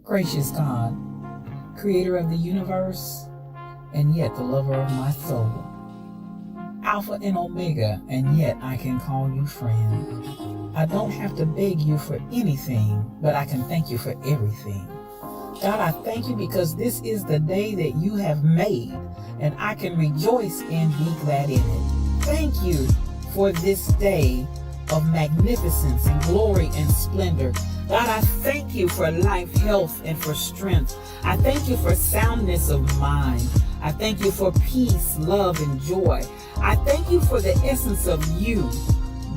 Gracious God, creator of the universe, and yet the lover of my soul. Alpha and Omega, and yet I can call you friend. I don't have to beg you for anything, but I can thank you for everything. God, I thank you because this is the day that you have made, and I can rejoice and be glad in it. Thank you for this day of magnificence and glory and splendor. God, I thank you for life, health, and for strength. I thank you for soundness of mind. I thank you for peace, love, and joy. I thank you for the essence of you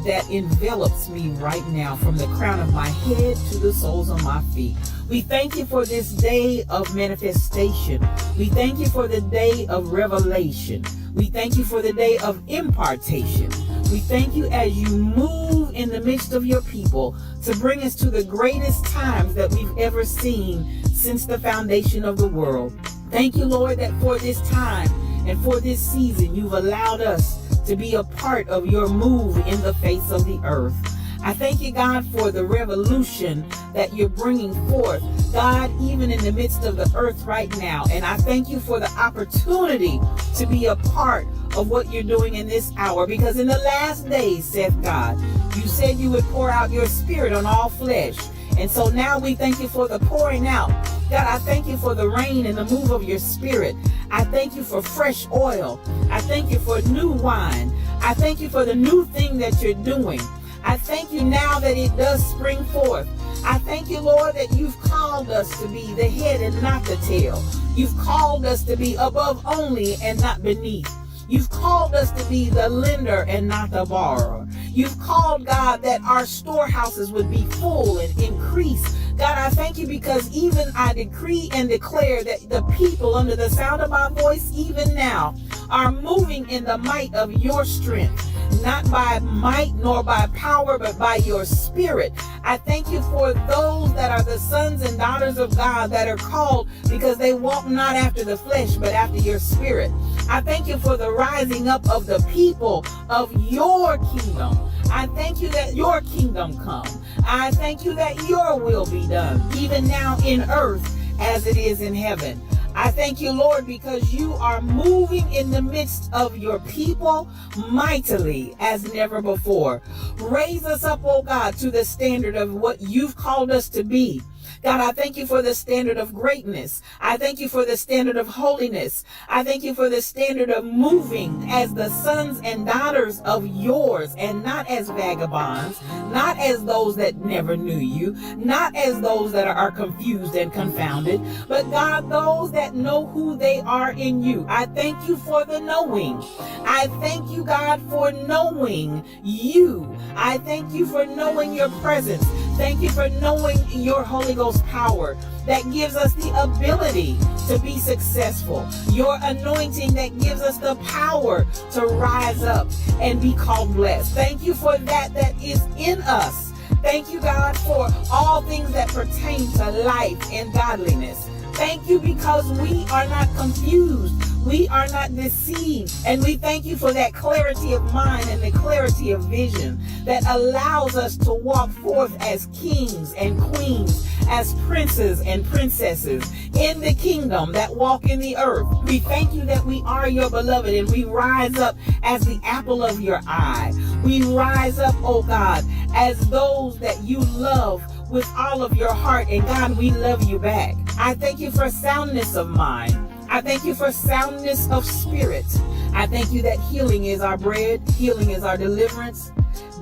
that envelops me right now, from the crown of my head to the soles of my feet. We thank you for this day of manifestation. We thank you for the day of revelation. We thank you for the day of impartation. We thank you as you move in the midst of your people to bring us to the greatest times that we've ever seen since the foundation of the world. Thank you, Lord, that for this time and for this season, you've allowed us to be a part of your move in the face of the earth. I thank you, God, for the revolution that you're bringing forth, God, even in the midst of the earth right now. And I thank you for the opportunity to be a part of what you're doing in this hour, because in the last days, saith God, you said you would pour out your spirit on all flesh. And so now we thank you for the pouring out. God, I thank you for the rain and the move of your spirit. I thank you for fresh oil. I thank you for new wine. I thank you for the new thing that you're doing. I thank you now that it does spring forth. I thank you, Lord, that you've called us to be the head and not the tail. You've called us to be above only and not beneath. You've called us to be the lender and not the borrower. You've called, God, that our storehouses would be full and increase. God, I thank you because even I decree and declare that the people under the sound of my voice, even now, are moving in the might of your strength. Not by might nor by power, but by your spirit. I thank you for those that are the sons and daughters of God that are called because they walk not after the flesh, but after your spirit. I thank you for the rising up of the people of your kingdom. I thank you that your kingdom come. I thank you that your will be done, even now in earth as it is in heaven. I thank you, Lord, because you are moving in the midst of your people mightily as never before. Raise us up, oh God, to the standard of what you've called us to be. God, I thank you for the standard of greatness. I thank you for the standard of holiness. I thank you for the standard of moving as the sons and daughters of yours, and not as vagabonds, not as those that never knew you, not as those that are confused and confounded, but God, those that know who they are in you. I thank you for the knowing. I thank you, God, for knowing you. I thank you for knowing your presence. Thank you for knowing your Holy Ghost power that gives us the ability to be successful. Your anointing that gives us the power to rise up and be called blessed. Thank you for that is in us. Thank you, God, for all things that pertain to life and godliness. Thank you because we are not confused. We are not deceived. And we thank you for that clarity of mind and the clarity of vision that allows us to walk forth as kings and queens, as princes and princesses in the kingdom that walk in the earth. We thank you that we are your beloved, and we rise up as the apple of your eye. We rise up, oh God, as those that you love with all of your heart. And God, we love you back. I thank you for soundness of mind. I thank you for soundness of spirit. I thank you that healing is our bread. Healing is our deliverance.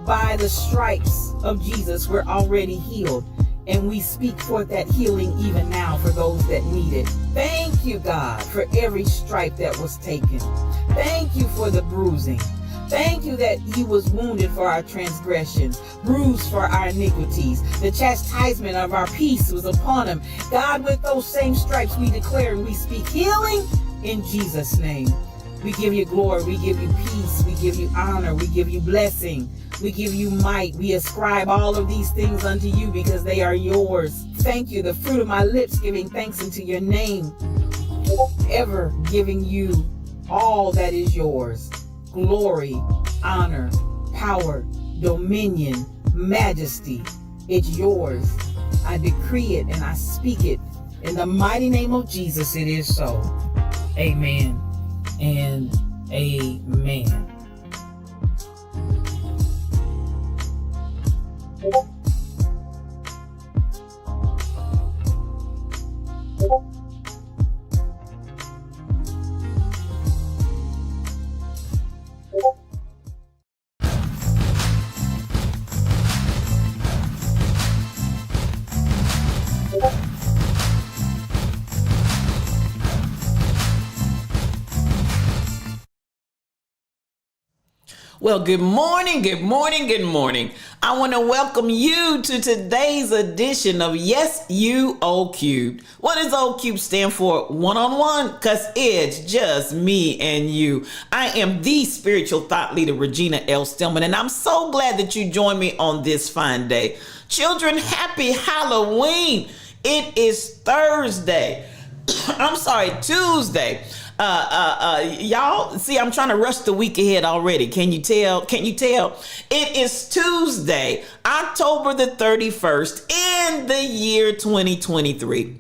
By the stripes of Jesus, we're already healed. And we speak forth that healing even now for those that need it. Thank you, God, for every stripe that was taken. Thank you for the bruising. Thank you that he was wounded for our transgressions, bruised for our iniquities. The chastisement of our peace was upon him. God, with those same stripes we declare and we speak healing in Jesus' name. We give you glory, we give you peace, we give you honor, we give you blessing, we give you might. We ascribe all of these things unto you because they are yours. Thank you, the fruit of my lips giving thanks unto your name, ever giving you all that is yours. Glory, honor, power, dominion, majesty. It's yours. I decree it and I speak it. In the mighty name of Jesus, it is so. Amen and amen. Well, good morning, good morning, good morning. I want to welcome you to today's edition of Yes, You O Cubed. What does O Cubed stand for? One-on-one, because it's just me and you. I am the spiritual thought leader, Regina L. Stillman, and I'm so glad that you joined me on this fine day. Children, happy Halloween. It is Thursday. Tuesday. Y'all see, I'm trying to rush the week ahead already. Can you tell? It is Tuesday, October the 31st in the year 2023.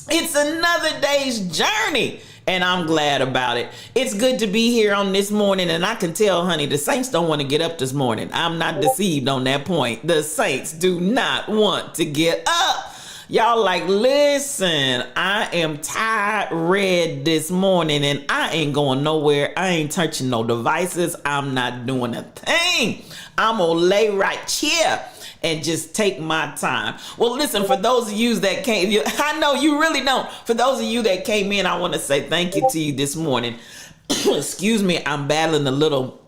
It's another day's journey, and I'm glad about it. It's good to be here on this morning, and I can tell, honey, the saints don't want to get up this morning. I'm not deceived on that point. The saints do not want to get up. Y'all like, listen, I am tired red this morning and I ain't going nowhere. I ain't touching no devices. I'm not doing a thing. I'm gonna lay right here and just take my time. Well, listen, for those of you that came, I know you really don't. For those of you that came in, I want to say thank you to you this morning. Excuse me, I'm battling a little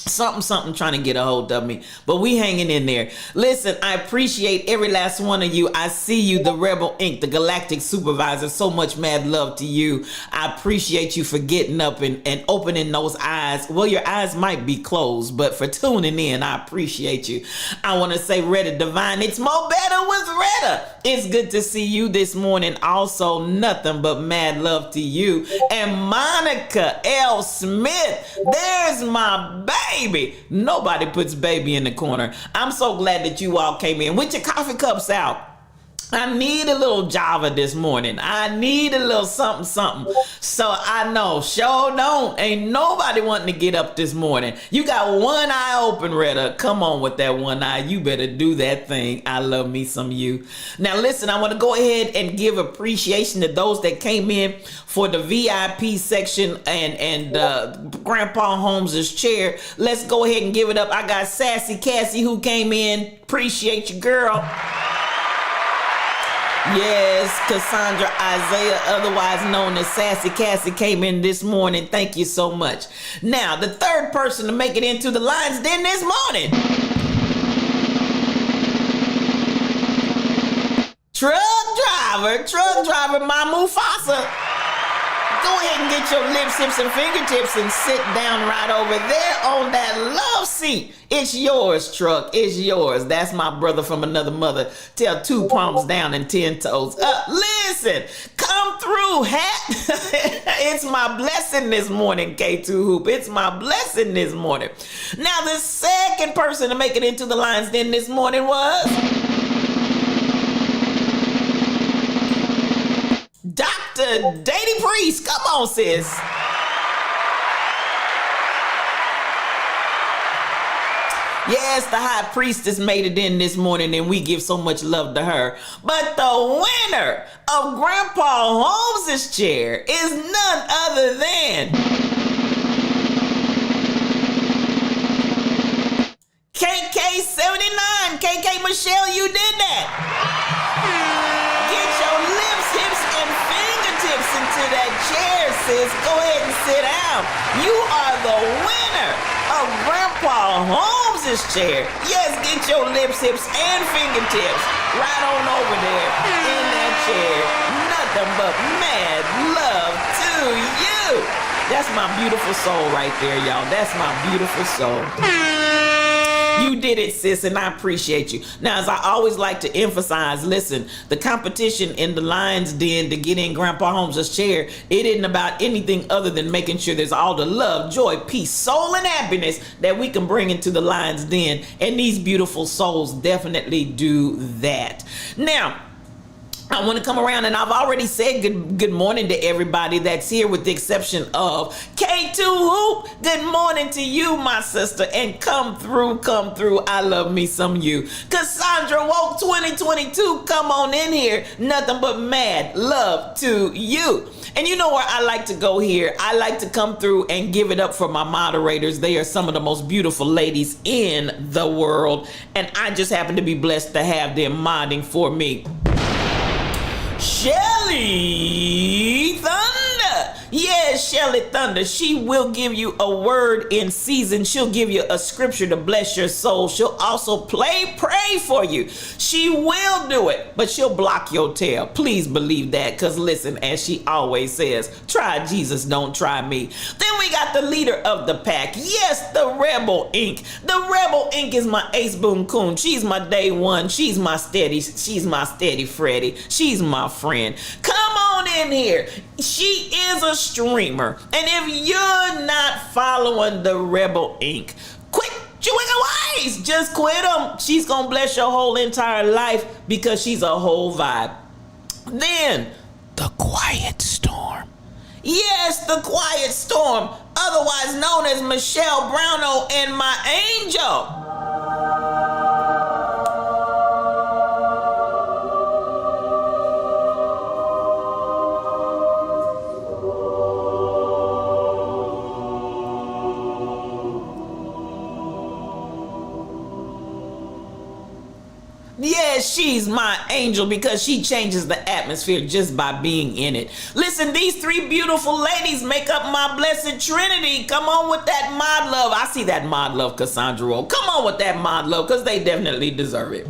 something trying to get a hold of me, but we hanging in there. Listen, I appreciate every last one of you. I see you, the Rebel Inc., the Galactic Supervisor. So much mad love to you. I appreciate you for getting up and opening those eyes. Well, your eyes might be closed, but for tuning in, I appreciate you. I want to say, Retta Divine, it's more better with Retta. It's good to see you this morning. Also, nothing but mad love to you. And Monica L. Smith, there's my baby. Nobody puts baby in the corner. I'm so glad that you all came in with your coffee cups out. I need a little Java this morning. I need a little something. So I know, sure don't. Ain't nobody wanting to get up this morning. You got one eye open, Retta. Come on with that one eye. You better do that thing. I love me some you. Now listen, I want to go ahead and give appreciation to those that came in for the VIP section and Grandpa Holmes's chair. Let's go ahead and give it up. I got Sassy Cassie who came in. Appreciate you, girl. Yes, Cassandra Isaiah, otherwise known as Sassy Cassie, came in this morning. Thank you so much. Now, the third person to make it into the Lions Den this morning. Truck driver, my Mufasa. Go ahead and get your lips, hips, and fingertips and sit down right over there on that love seat. It's yours, truck. It's yours. That's my brother from another mother. Tell 2 palms down and 10 toes up. Listen, come through, hat. It's my blessing this morning, K2 Hoop. It's my blessing this morning. Now, the second person to make it into the Lions Den this morning was Dr. Dady Priest. Come on, sis. Yes, the high priestess made it in this morning and we give so much love to her. But the winner of Grandpa Holmes' chair is none other than KK79. KK Michelle, you did that. Get your lips, hips, and fingertips into that chair, sis. Go ahead and sit down. You are the winner of Grandpa Holmes' chair. Yes, get your lips, hips, and fingertips right on over there in that chair. Nothing but mad love to you. That's my beautiful soul right there, y'all. That's my beautiful soul. You did it, sis, and I appreciate you. Now, as I always like to emphasize, listen, the competition in the Lion's Den to get in Grandpa Holmes' chair, it isn't about anything other than making sure there's all the love, joy, peace, soul, and happiness that we can bring into the Lion's Den. And these beautiful souls definitely do that. Now, I want to come around, and I've already said good morning to everybody that's here with the exception of K2 Hoop. Good morning to you, my sister, and come through. I love me some you. Cassandra Woke 2022, come on in here. Nothing but mad love to you. And you know where I like to go here? I like to come through and give it up for my moderators. They are some of the most beautiful ladies in the world, and I just happen to be blessed to have them modding for me. Shelly Thunder. Yes, Shelly Thunder. She will give you a word in season. She'll give you a scripture to bless your soul. She'll also pray for you. She will do it, but she'll block your tail. Please believe that, because listen, as she always says, try Jesus, don't try me. Then we got the leader of the pack. Yes, the Rebel Ink. The Rebel Ink is my Ace Boon Coon. She's my day one. She's my steady Freddy. She's my friend. Come on in here. She is a streamer. And if you're not following the Rebel Ink, quit your ways. Just quit them. She's going to bless your whole entire life because she's a whole vibe. Then, the Quiet Storm. Yes, the Quiet Storm, otherwise known as Michelle Browno and my angel. Yes, she's my angel because she changes the atmosphere just by being in it. Listen, these three beautiful ladies make up my blessed trinity. Come on with that mod love. I see that mod love, Cassandra. Come on with that mod love because they definitely deserve it.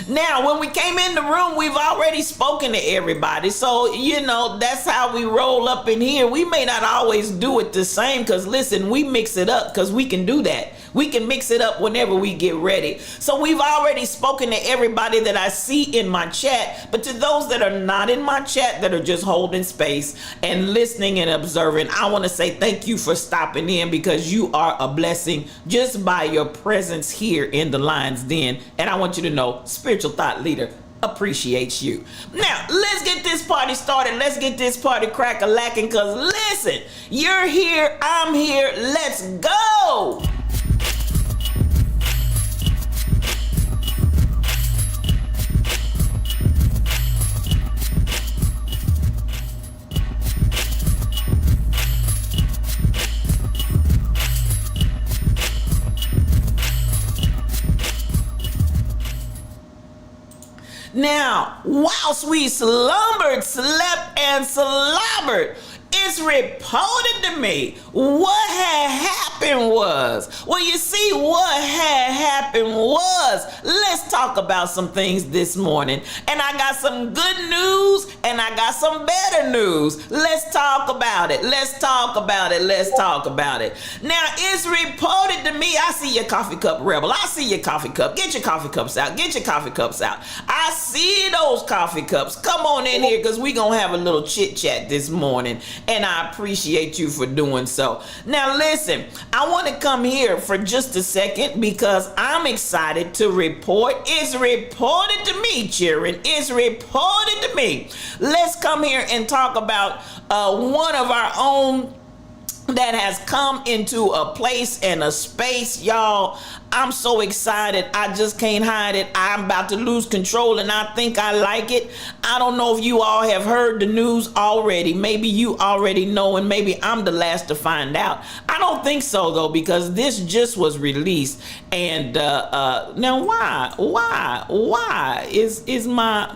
Now, when we came in the room, we've already spoken to everybody. So, you know, that's how we roll up in here. We may not always do it the same because, listen, we mix it up because we can do that. We can mix it up whenever we get ready. So we've already spoken to everybody that I see in my chat. But to those that are not in my chat, that are just holding space and listening and observing, I want to say thank you for stopping in because you are a blessing just by your presence here in the Lion's Den. And I want you to know, Spiritual Thought Leader appreciates you. Now, let's get this party started. Let's get this party crack-a-lacking because, listen, you're here, I'm here, let's go. Now, whilst we slumbered, slept, and slobbered, it's reported to me what had happened was, well, you see, what had happened was, let's talk about some things this morning. And I got some good news and I got some better news. Let's talk about it. Let's talk about it. Let's talk about it. Now, it's reported to me, I see your coffee cup, Rebel. I see your coffee cup. Get your coffee cups out. Get your coffee cups out. I see those coffee cups. Come on in here because we're going to have a little chit chat this morning. And I appreciate you for doing so. Now listen, I want to come here for just a second because I'm excited to report. It's reported to me, Sharon. It's reported to me. Let's come here and talk about one of our own that has come into a place and a space, y'all. I'm so excited. I just can't hide it. I'm about to lose control and I think I like it. I don't know if you all have heard the news already. Maybe you already know and maybe I'm the last to find out. I don't think so though because this just was released. And now why is my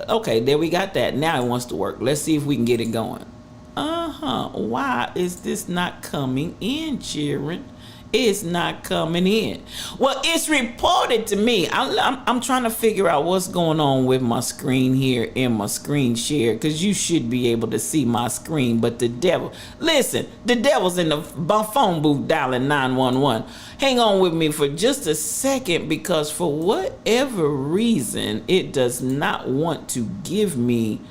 okay, there we got that. Now it wants to work. Let's see if we can get it going. Why is this not coming in, Sharon? It's not coming in. Well, it's reported to me. I'm trying to figure out what's going on with my screen here in my screen share, because you should be able to see my screen. But the devil's in the phone booth dialing 911. Hang on with me for just a second, because for whatever reason, it does not want to give me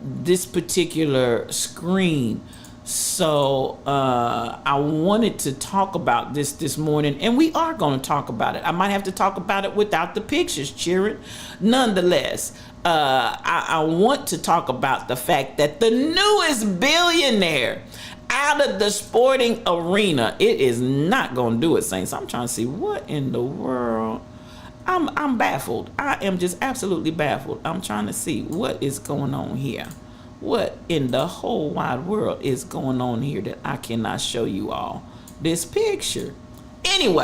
this particular screen. So I wanted to talk about this morning, and we are going to talk about it. I might have to talk about it without the pictures, cheering. Nonetheless, I want to talk about the fact that the newest billionaire out of the sporting arena, it is not going to do it, Saints. I'm trying to see what in the world. I'm baffled. I am just absolutely baffled. I'm trying to see what is going on here. What in the whole wide world is going on here that I cannot show you all this picture? Anyway,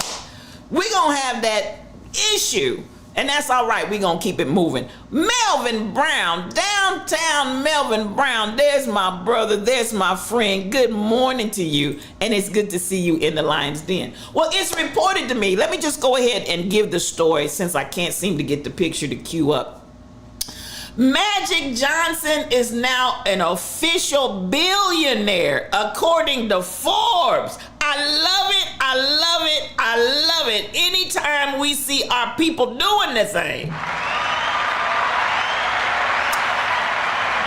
we're going to have that issue, and that's all right. We're going to keep it moving. Melvin Brown, downtown Melvin Brown. There's my brother. There's my friend. Good morning to you, and it's good to see you in the Lion's Den. Well, it's reported to me. Let me just go ahead and give the story, since I can't seem to get the picture to queue up. Magic Johnson is now an official billionaire, according to Forbes. I love it. I love it. I love it. Anytime we see our people doing the thing.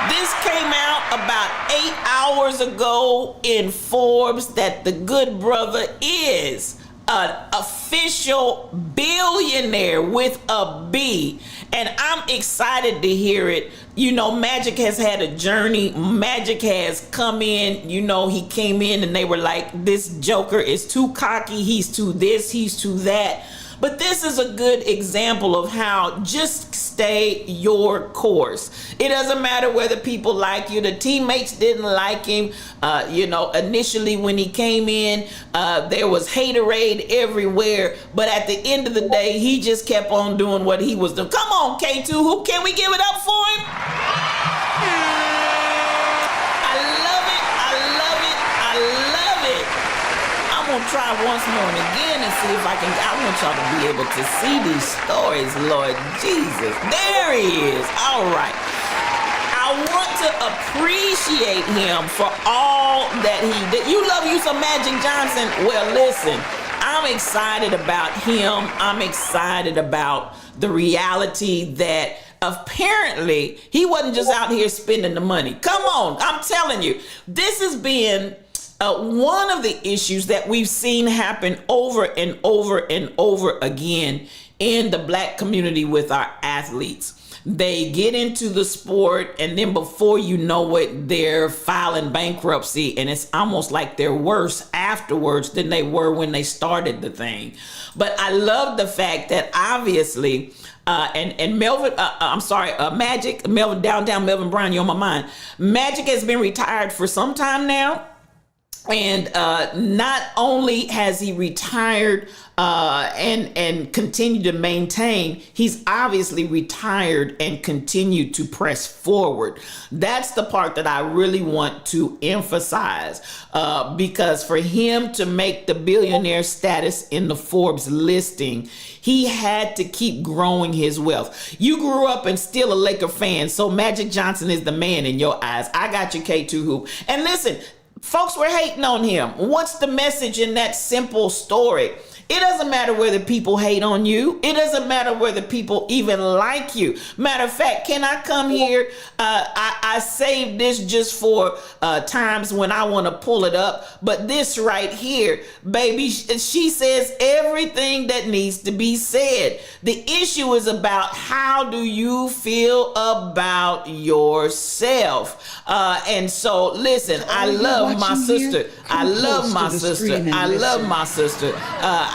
This came out about 8 hours ago in Forbes that the good brother is an official billionaire with a B, and I'm excited to hear it. You know, Magic has had a journey. Magic has come in, you know, he came in and they were like, this joker is too cocky, he's too this, he's too that. But this is a good example of how just stay your course. It doesn't matter whether people like you. The teammates didn't like him. Initially when he came in, there was haterade everywhere. But at the end of the day, he just kept on doing what he was doing. Come on, K2, who can we give it up for him? I love it. I love it. I love it. I'm going to try once more and again and see if I want y'all to be able to see these stories, Lord Jesus. There he is. All right. I want to appreciate him for all that he did. You love you some Magic Johnson? Well, listen, I'm excited about him. I'm excited about the reality that apparently he wasn't just out here spending the money. Come on. I'm telling you, this has been one of the issues that we've seen happen over and over and over again in the Black community with our athletes. They get into the sport, and then before you know it, they're filing bankruptcy, and it's almost like they're worse afterwards than they were when they started the thing. But I love the fact that obviously Magic, downtown Melvin Brown, you're on my mind. Magic has been retired for some time now. And not only has he retired and continued to maintain, he's obviously retired and continued to press forward. That's the part that I really want to emphasize, because for him to make the billionaire status in the Forbes listing, he had to keep growing his wealth. You grew up and still a Laker fan, so Magic Johnson is the man in your eyes. I got you, K2 Hoop. And listen, folks were hating on him. What's the message in that simple story? It doesn't matter whether people hate on you. It doesn't matter whether people even like you. Matter of fact, can I come here? I saved this just for times when I want to pull it up. But this right here, baby, she says everything that needs to be said. The issue is about how do you feel about yourself? And so, listen, I love my sister. I love my sister. I love my sister.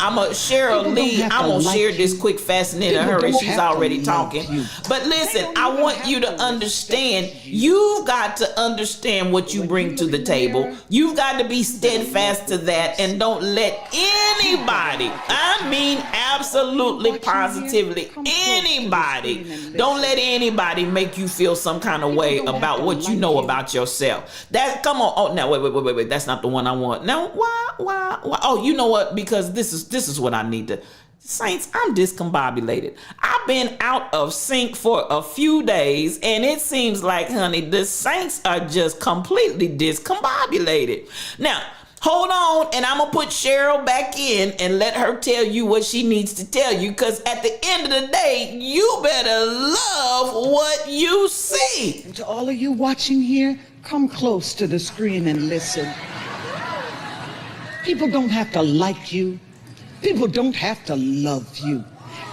I'm a Cheryl Lee. I'm gonna share this quick, fascinating hurry. She's already talking. But listen, I want you to understand. You've got to understand what you bring to the table. You've got to be steadfast to that, and don't let anybody, I mean absolutely positively anybody, don't let anybody make you feel some kind of way about what you know about yourself. That, come on. Oh, now wait. wait. That's not the one I want. No, why? Oh, you know what? Because this is what I need to. Saints, I'm discombobulated. I've been out of sync for a few days, and it seems like, honey, the Saints are just completely discombobulated. Now, hold on, and I'm going to put Cheryl back in and let her tell you what she needs to tell you, because at the end of the day, you better love what you see. And to all of you watching here, come close to the screen and listen. People don't have to like you. People don't have to love you.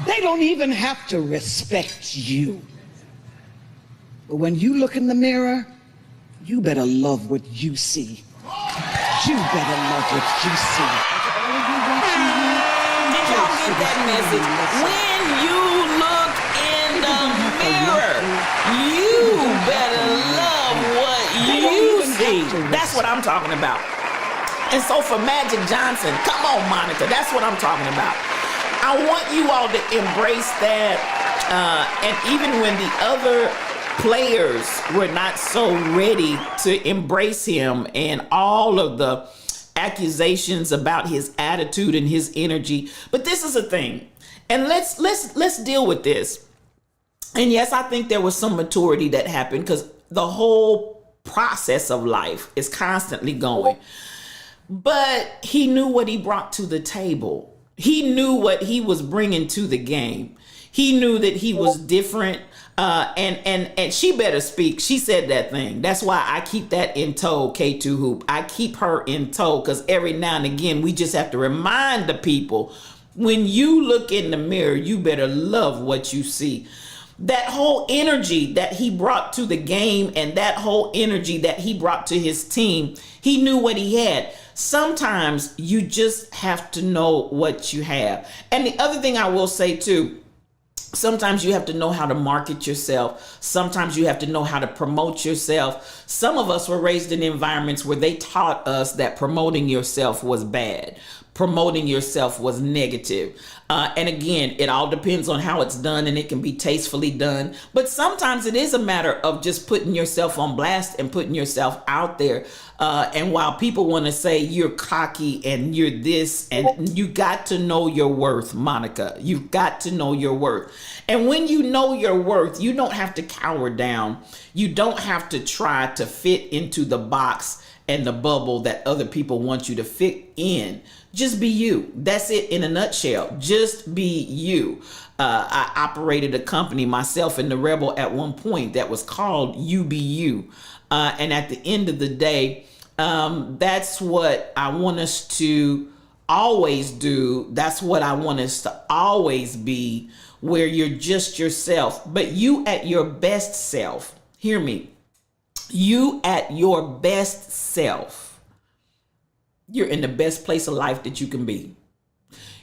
They don't even have to respect you. But when you look in the mirror, you better love what you see. You better love what you see. Did y'all get that message? When you look in the mirror, you better love what you see. That's what I'm talking about. And so for Magic Johnson, come on, Monica, that's what I'm talking about. I want you all to embrace that. And even when the other players were not so ready to embrace him and all of the accusations about his attitude and his energy. But this is the thing. And let's deal with this. And yes, I think there was some maturity that happened, because the whole process of life is constantly going. But he knew what he brought to the table. He knew what he was bringing to the game. He knew that he was different. And she better speak. She said that thing. That's why I keep that in tow, K2 Hoop. I keep her in tow, because every now and again, we just have to remind the people, when you look in the mirror, you better love what you see. That whole energy that he brought to the game, and that whole energy that he brought to his team, he knew what he had. Sometimes you just have to know what you have. And the other thing I will say too, sometimes you have to know how to market yourself. Sometimes you have to know how to promote yourself. Some of us were raised in environments where they taught us that promoting yourself was bad. Promoting yourself was negative. And again, it all depends on how it's done, and it can be tastefully done. But sometimes it is a matter of just putting yourself on blast and putting yourself out there. And while people want to say you're cocky and you're this, and you got to know your worth, Monica. You've got to know your worth. And when you know your worth, you don't have to cower down. You don't have to try to fit into the box and the bubble that other people want you to fit in. Just be you. That's it in a nutshell. Just be you. I operated a company myself in the Rebel at one point that was called You Be You. And at the end of the day, that's what I want us to always do. That's what I want us to always be, where you're just yourself, but you at your best self. Hear me. You at your best self. You're in the best place of life that you can be.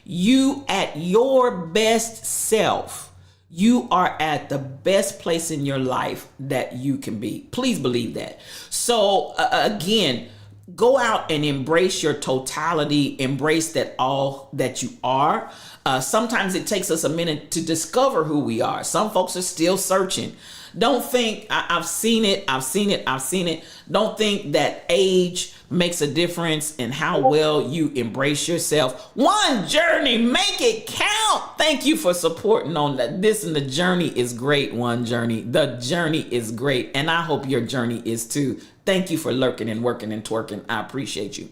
You at your best self. You are at the best place in your life that you can be. Please believe that. So again, go out and embrace your totality. Embrace that all that you are. Sometimes it takes us a minute to discover who we are. Some folks are still searching. Don't think I've seen it. Don't think that age makes a difference in how well you embrace yourself. One journey, make it count. Thank you for supporting on that. This, and the journey is great. One journey. The journey is great. And I hope your journey is too. Thank you for lurking and working and twerking. I appreciate you.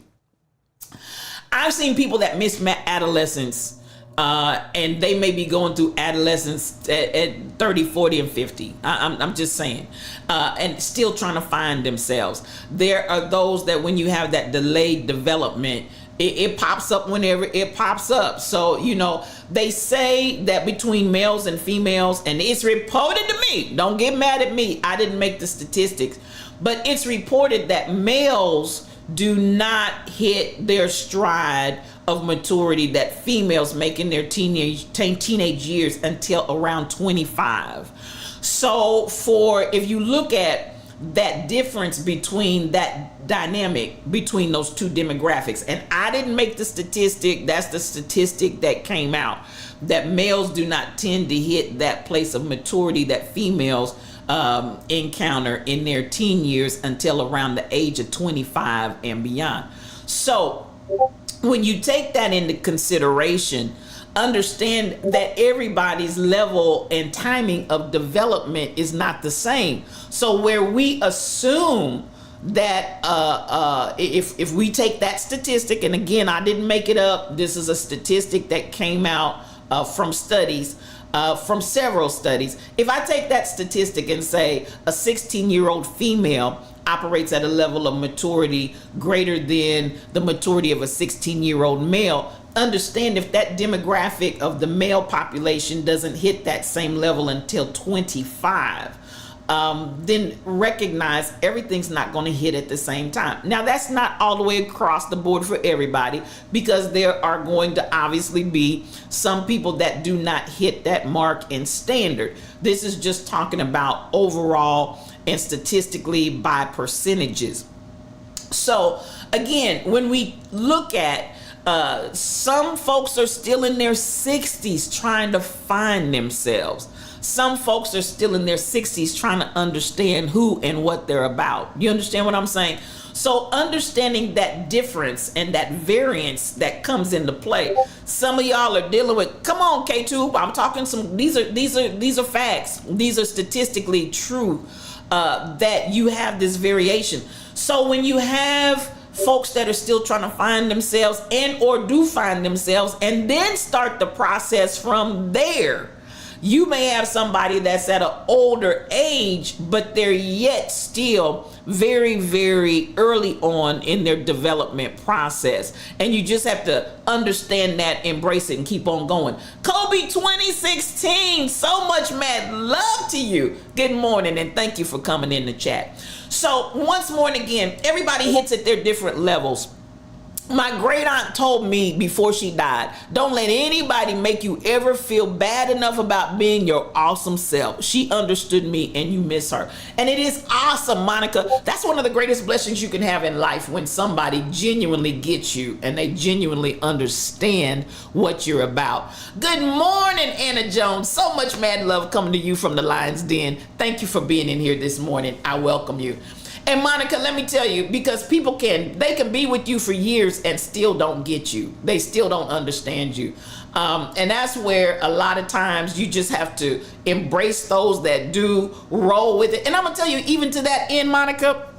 I've seen people that miss adolescence. And they may be going through adolescence at 30, 40, and 50. I'm just saying. And still trying to find themselves. There are those that when you have that delayed development, it pops up whenever it pops up. So, they say that between males and females, and it's reported to me, don't get mad at me, I didn't make the statistics, but it's reported that males do not hit their stride of maturity that females make in their teenage years until around 25. So if you look at that difference between that dynamic between those two demographics, and I didn't make the statistic, that's the statistic that came out, that males do not tend to hit that place of maturity that females encounter in their teen years until around the age of 25 and beyond. So when you take that into consideration, understand that everybody's level and timing of development is not the same. So where we assume that if we take that statistic, and again, I didn't make it up, this is a statistic that came out from studies, from several studies. If I take that statistic and say a 16-year-old female operates at a level of maturity greater than the maturity of a 16-year-old male, understand if that demographic of the male population doesn't hit that same level until 25, then recognize everything's not going to hit at the same time. Now, that's not all the way across the board for everybody, because there are going to obviously be some people that do not hit that mark and standard. This is just talking about overall and statistically by percentages. So again, when we look at some folks are still in their 60s trying to find themselves. Some folks are still in their 60s trying to understand who and what they're about. You understand what I'm saying? So understanding that difference and that variance that comes into play. Some of y'all are dealing with, come on, K2, I'm talking some, these are facts. These are statistically true, that you have this variation. So when you have folks that are still trying to find themselves and or do find themselves and then start the process from there, you may have somebody that's at an older age, but they're yet still very, very early on in their development process. And you just have to understand that, embrace it, and keep on going. Kobe 2016, so much mad love to you. Good morning, and thank you for coming in the chat. So once more and again, everybody hits at their different levels. My great aunt told me before she died, don't let anybody make you ever feel bad enough about being your awesome self. She understood me, and you miss her. And it is awesome, Monica. That's one of the greatest blessings you can have in life, when somebody genuinely gets you and they genuinely understand what you're about. Good morning, Anna Jones. So much mad love coming to you from the Lion's Den. Thank you for being in here this morning. I welcome you. And Monica, let me tell you, because people can be with you for years and still don't get you. They still don't understand you. And that's where a lot of times you just have to embrace those that do, roll with it. And I'm going to tell you, even to that end, Monica,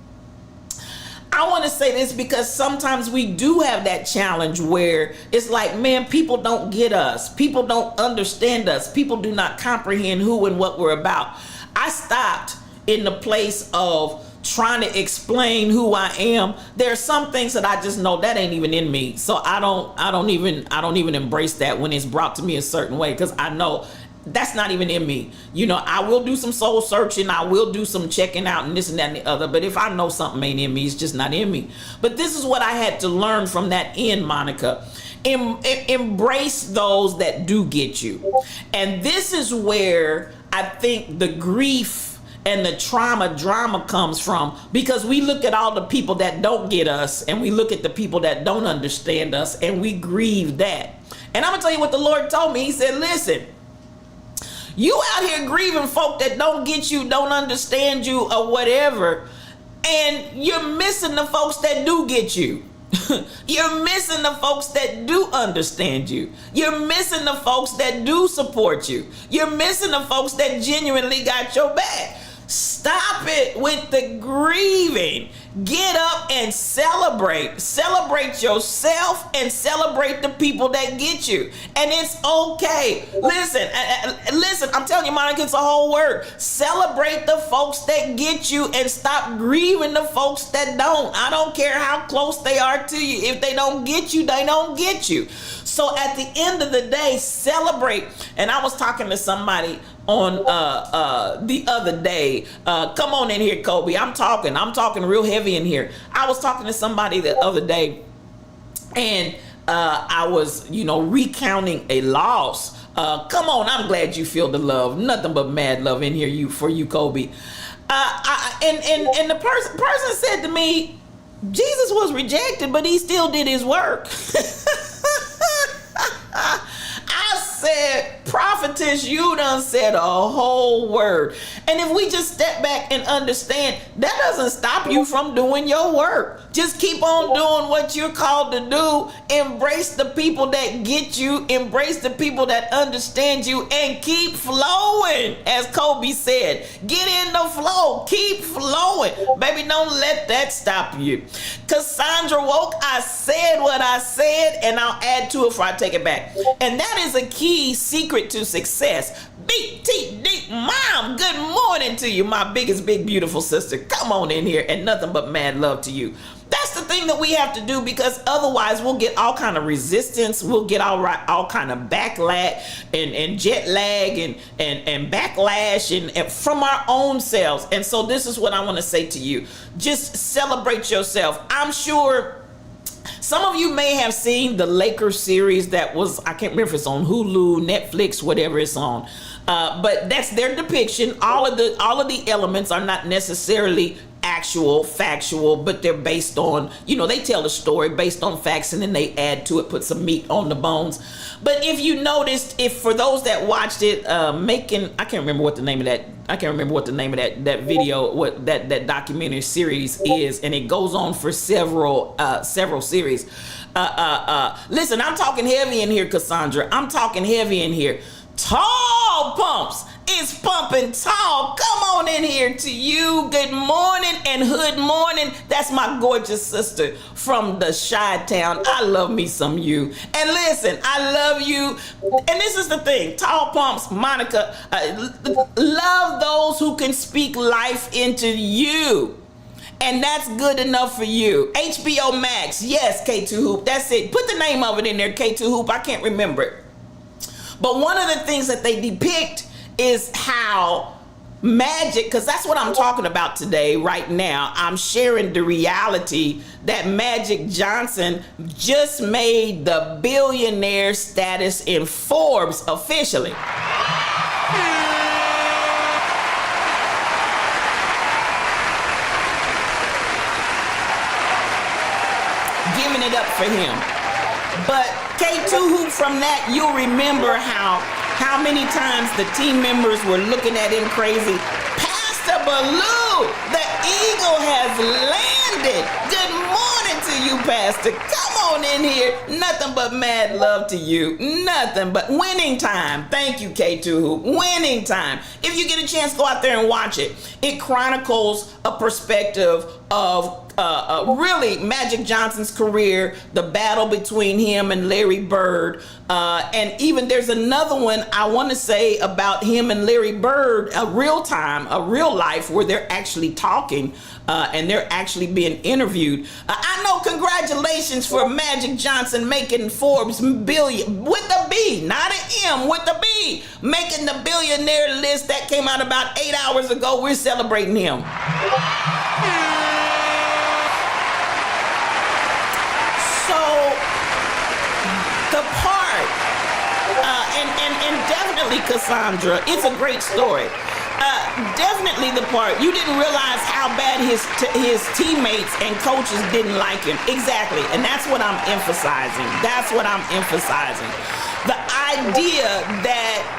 I want to say this because sometimes we do have that challenge where it's like, man, people don't get us. People don't understand us. People do not comprehend who and what we're about. I stopped in the place of trying to explain who I am. There are some things that I just know that ain't even in me. So I don't even embrace that when it's brought to me a certain way, because I know that's not even in me. You know, I will do some soul searching, I will do some checking out and this and that and the other, but if I know something ain't in me, it's just not in me. But this is what I had to learn from that end, Monica. Embrace those that do get you. And this is where I think the grief and the drama comes from, because we look at all the people that don't get us and we look at the people that don't understand us and we grieve that. And I'm gonna tell you what the Lord told me. He said, listen, you out here grieving folk that don't get you, don't understand you or whatever, and you're missing the folks that do get you. You're missing the folks that do understand you. You're missing the folks that do support you. You're missing the folks that genuinely got your back. Stop it with the grieving. Get up and celebrate. Celebrate yourself and celebrate the people that get you. And it's okay. Listen, I'm telling you, Monica, it's a whole word. Celebrate the folks that get you and stop grieving the folks that don't. I don't care how close they are to you. If they don't get you, they don't get you. So at the end of the day, celebrate. And I was talking to somebody on the other day. Come on in here, Kobe. I'm talking real heavy in here. I was talking to somebody the other day, and I was, recounting a loss. Come on, I'm glad you feel the love. Nothing but mad love in here for you, Kobe. And the person said to me, Jesus was rejected, but he still did his work. I said, prophetess, you done said a whole word. And if we just step back and understand, that doesn't stop you from doing your work. Just keep on doing what you're called to do. Embrace the people that get you. Embrace the people that understand you, and keep flowing. As Kobe said, get in the flow. Keep flowing. Baby, don't let that stop you. Cassandra Woke, I said what I said, and I'll add to it before I take it back. And that is a key secret to success. BTD Mom, good morning to you, my biggest, big, beautiful sister. Come on in here, and nothing but mad love to you. That's the thing that we have to do, because otherwise we'll get all kind of resistance. We'll get all kind of backlash and jet lag and backlash and from our own selves. And so this is what I want to say to you. Just celebrate yourself. I'm sure some of you may have seen the Lakers series that was, I can't remember if it's on Hulu, Netflix, whatever it's on. But that's their depiction. All of the elements are not necessarily actual, factual, but they're based on, they tell the story based on facts, and then they add to it, put some meat on the bones. But if you noticed, for those that watched it, I can't remember what the name of that video, what that documentary series is, and it goes on for several series. Listen, I'm talking heavy in here, Cassandra. I'm talking heavy in here. Tall Pumps is pumping tall. Come on in here to you. Good morning and hood morning. That's my gorgeous sister from the Chi-Town. I love me some you. And listen, I love you. And this is the thing. Tall Pumps, Monica, love those who can speak life into you. And that's good enough for you. HBO Max. Yes, K2 Hoop. That's it. Put the name of it in there, K2 Hoop. I can't remember it. But one of the things that they depict is how Magic, because that's what I'm talking about today, right now. I'm sharing the reality that Magic Johnson just made the billionaire status in Forbes officially. Giving it up for him. But K2 Hoop, from that, you'll remember how many times the team members were looking at him crazy. Pastor Baloo, the eagle has landed. Good morning to you, Pastor. Come on in here. Nothing but mad love to you. Nothing but winning time. Thank you, K2 Hoop. Winning time. If you get a chance, go out there and watch it. It chronicles a perspective of really Magic Johnson's career, the battle between him and Larry Bird, and even there's another one I want to say about him and Larry Bird, a real life where they're actually talking and they're actually being interviewed. I know, congratulations for Magic Johnson making Forbes billion with a B, not an M, with a B, making the billionaire list that came out about 8 hours ago. We're celebrating him. The part, and definitely Cassandra, it's a great story. Definitely the part, you didn't realize how bad his teammates and coaches didn't like him. Exactly, and that's what I'm emphasizing. The idea that,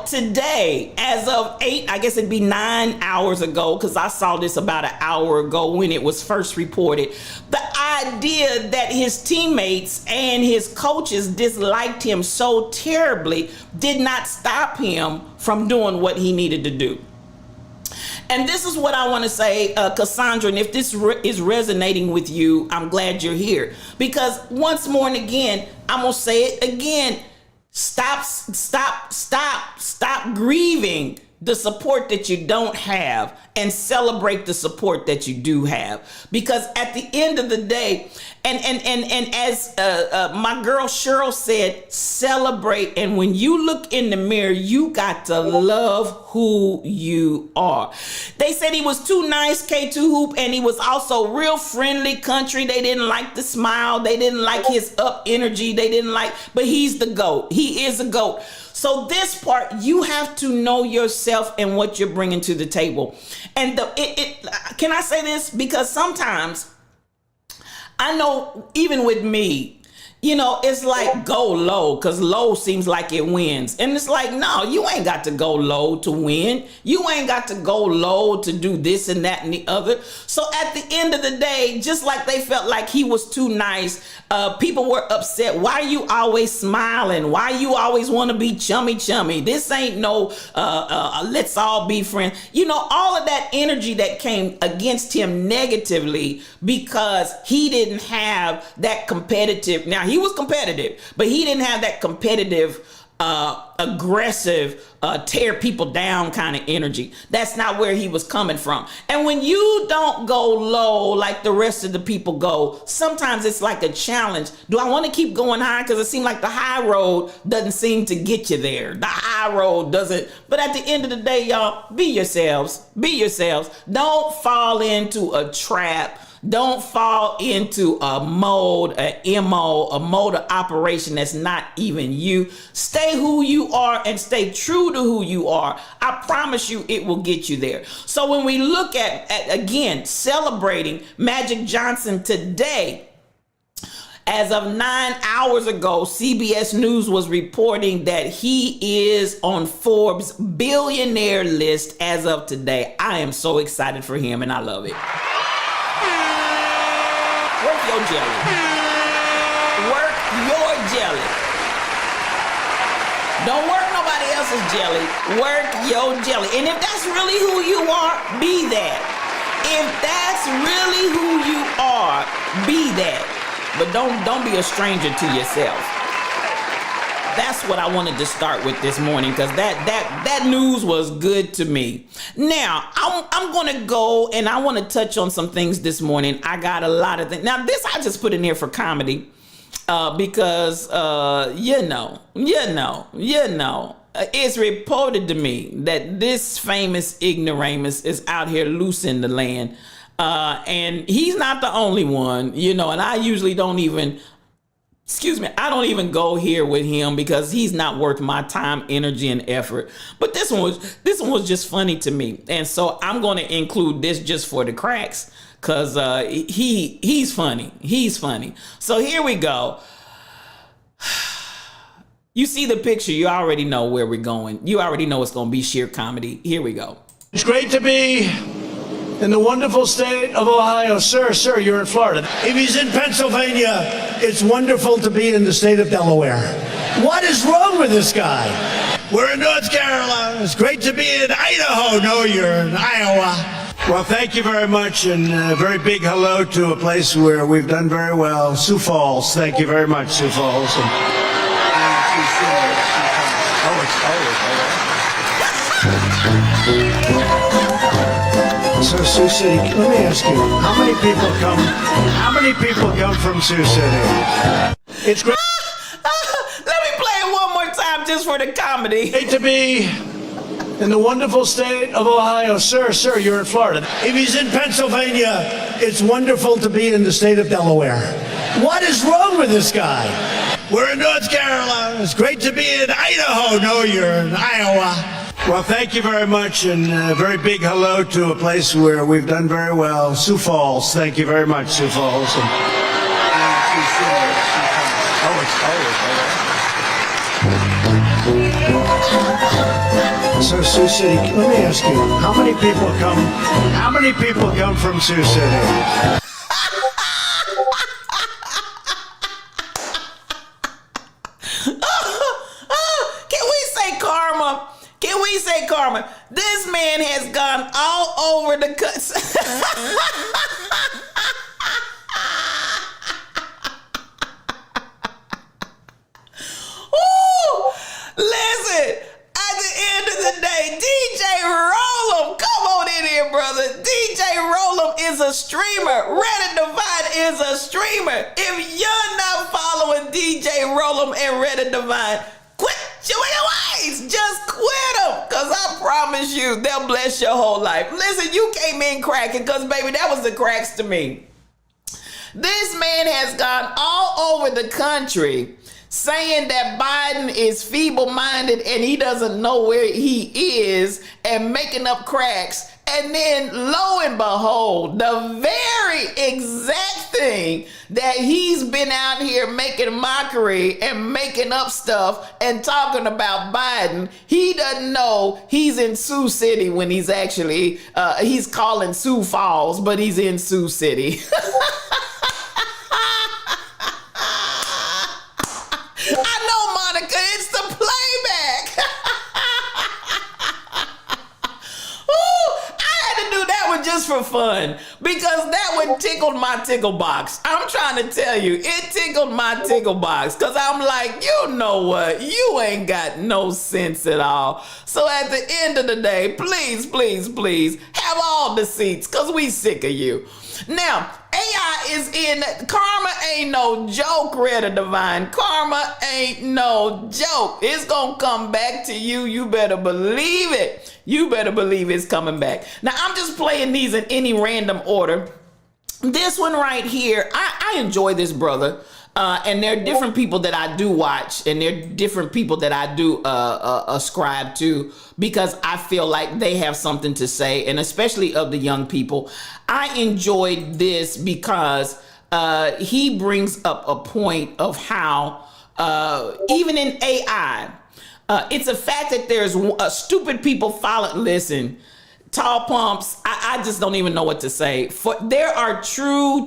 today, as of 9 hours ago, because I saw this about an hour ago when it was first reported, the idea that his teammates and his coaches disliked him so terribly did not stop him from doing what he needed to do. And this is what I want to say, Cassandra, and if this is resonating with you, I'm glad you're here. Because once more and again, I'm going to say it again. Stop grieving the support that you don't have and celebrate the support that you do have. Because at the end of the day, and as my girl Cheryl said, celebrate. And when you look in the mirror, you got to love who you are. They said he was too nice, K2 Hoop, and he was also real friendly country. They didn't like the smile. They didn't like his up energy. But he's the GOAT. He is a GOAT. So this part, you have to know yourself and what you're bringing to the table. And can I say this? Because sometimes I know, even with me, you know, it's like go low, because low seems like it wins. And it's like, no, you ain't got to go low to win. You ain't got to go low to do this and that and the other. So at the end of the day, just like they felt like he was too nice, people were upset. Why are you always smiling? Why you always want to be chummy? This ain't no let's all be friends. You know, all of that energy that came against him negatively because he didn't have that competitive. Now, he was competitive, but he didn't have that competitive, aggressive, tear people down kind of energy. That's not where he was coming from. And when you don't go low like the rest of the people go, sometimes it's like a challenge. Do I want to keep going high? Because it seems like the high road doesn't seem to get you there. The high road doesn't. But at the end of the day, y'all, be yourselves. Be yourselves. Don't fall into a trap. Don't fall into a mode, a MO, a mode of operation that's not even you. Stay who you are and stay true to who you are. I promise you it will get you there. So when we look at again, celebrating Magic Johnson today, as of 9 hours ago, CBS News was reporting that he is on Forbes' billionaire list as of today. I am so excited for him and I love it. Work your jelly. Work your jelly. Don't work nobody else's jelly. Work your jelly. And if that's really who you are, be that. If that's really who you are, be that. But don't be a stranger to yourself. That's what I wanted to start with this morning, because that news was good to me. Now, I'm going to go and I want to touch on some things this morning. I got a lot of things. Now, this I just put in here for comedy because, it's reported to me that this famous ignoramus is out here loose in the land. And he's not the only one, and I usually don't even go here with him because he's not worth my time, energy, and effort. But this one was just funny to me. And so I'm going to include this just for the cracks because he's funny. He's funny. So here we go. You see the picture. You already know where we're going. You already know it's going to be sheer comedy. Here we go. It's great to be in the wonderful state of Ohio. Sir, you're in Florida. If he's in Pennsylvania, it's wonderful to be in the state of Delaware. What is wrong with this guy? We're in North Carolina. It's great to be in Idaho. No, you're in Iowa. Well, thank you very much, and a very big hello to a place where we've done very well, Sioux Falls. Thank you very much, Sioux Falls. So Sioux City, let me ask you, how many people come from Sioux City? It's great. Let me play it one more time just for the comedy. Great to be in the wonderful state of Ohio. Sir, you're in Florida. If he's in Pennsylvania, it's wonderful to be in the state of Delaware. What is wrong with this guy? We're in North Carolina. It's great to be in Idaho. No, you're in Iowa. Well, thank you very much, and a very big hello to a place where we've done very well, Sioux Falls. Thank you very much, Sioux Falls. So Sioux City, let me ask you, how many people come from Sioux City? Can we say karma? This man has gone all over the country. Listen, at the end of the day, DJ Roll'em, come on in here, brother. DJ Roll'em is a streamer. Reddit Divine is a streamer. If you're not following DJ Roll'em and Reddit Divine, quit your ways. Just quit them, because I promise you they'll bless your whole life. Listen, you came in cracking because, baby, that was the cracks to me. This man has gone all over the country saying that Biden is feeble-minded and he doesn't know where he is and making up cracks And then lo and behold, the very exact thing that he's been out here making mockery and making up stuff and talking about Biden, he doesn't know he's in Sioux City when he's actually, he's calling Sioux Falls, but he's in Sioux City. I know, Monica, it's the playback. Just for fun, because that one tickled my tickle box. I'm trying to tell you, it tickled my tickle box, because I'm like, you know what? You ain't got no sense at all. So at the end of the day, please, please, please have all the seats, because we sick of you. Now, AI is in. Karma ain't no joke, Retta Divine. Karma ain't no joke. It's gonna come back to you. You better believe it. You better believe it's coming back. Now, I'm just playing these in any random order. This one right here, I enjoy this brother. And there are different people that I do watch, and there are different people that I do ascribe to, because I feel like they have something to say, and especially of the young people. I enjoyed this because he brings up a point of how even in AI, it's a fact that there's stupid people following. Listen, Tall Pumps, I just don't even know what to say. For there are true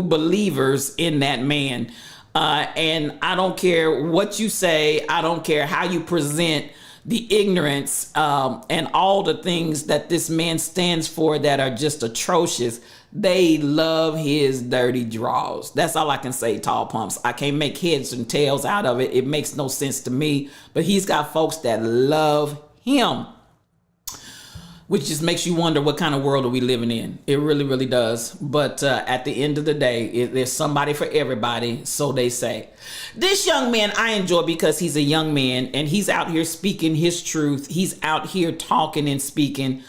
believers in that man. And I don't care what you say. I don't care how you present the ignorance and all the things that this man stands for that are just atrocious. They love his dirty draws. That's all I can say, Tall Pumps. I can't make heads and tails out of it. It makes no sense to me. But he's got folks that love him, which just makes you wonder what kind of world are we living in. It really, really does. But at the end of the day, there's somebody for everybody, so they say. This young man I enjoy because he's a young man, and he's out here speaking his truth. He's out here talking and speaking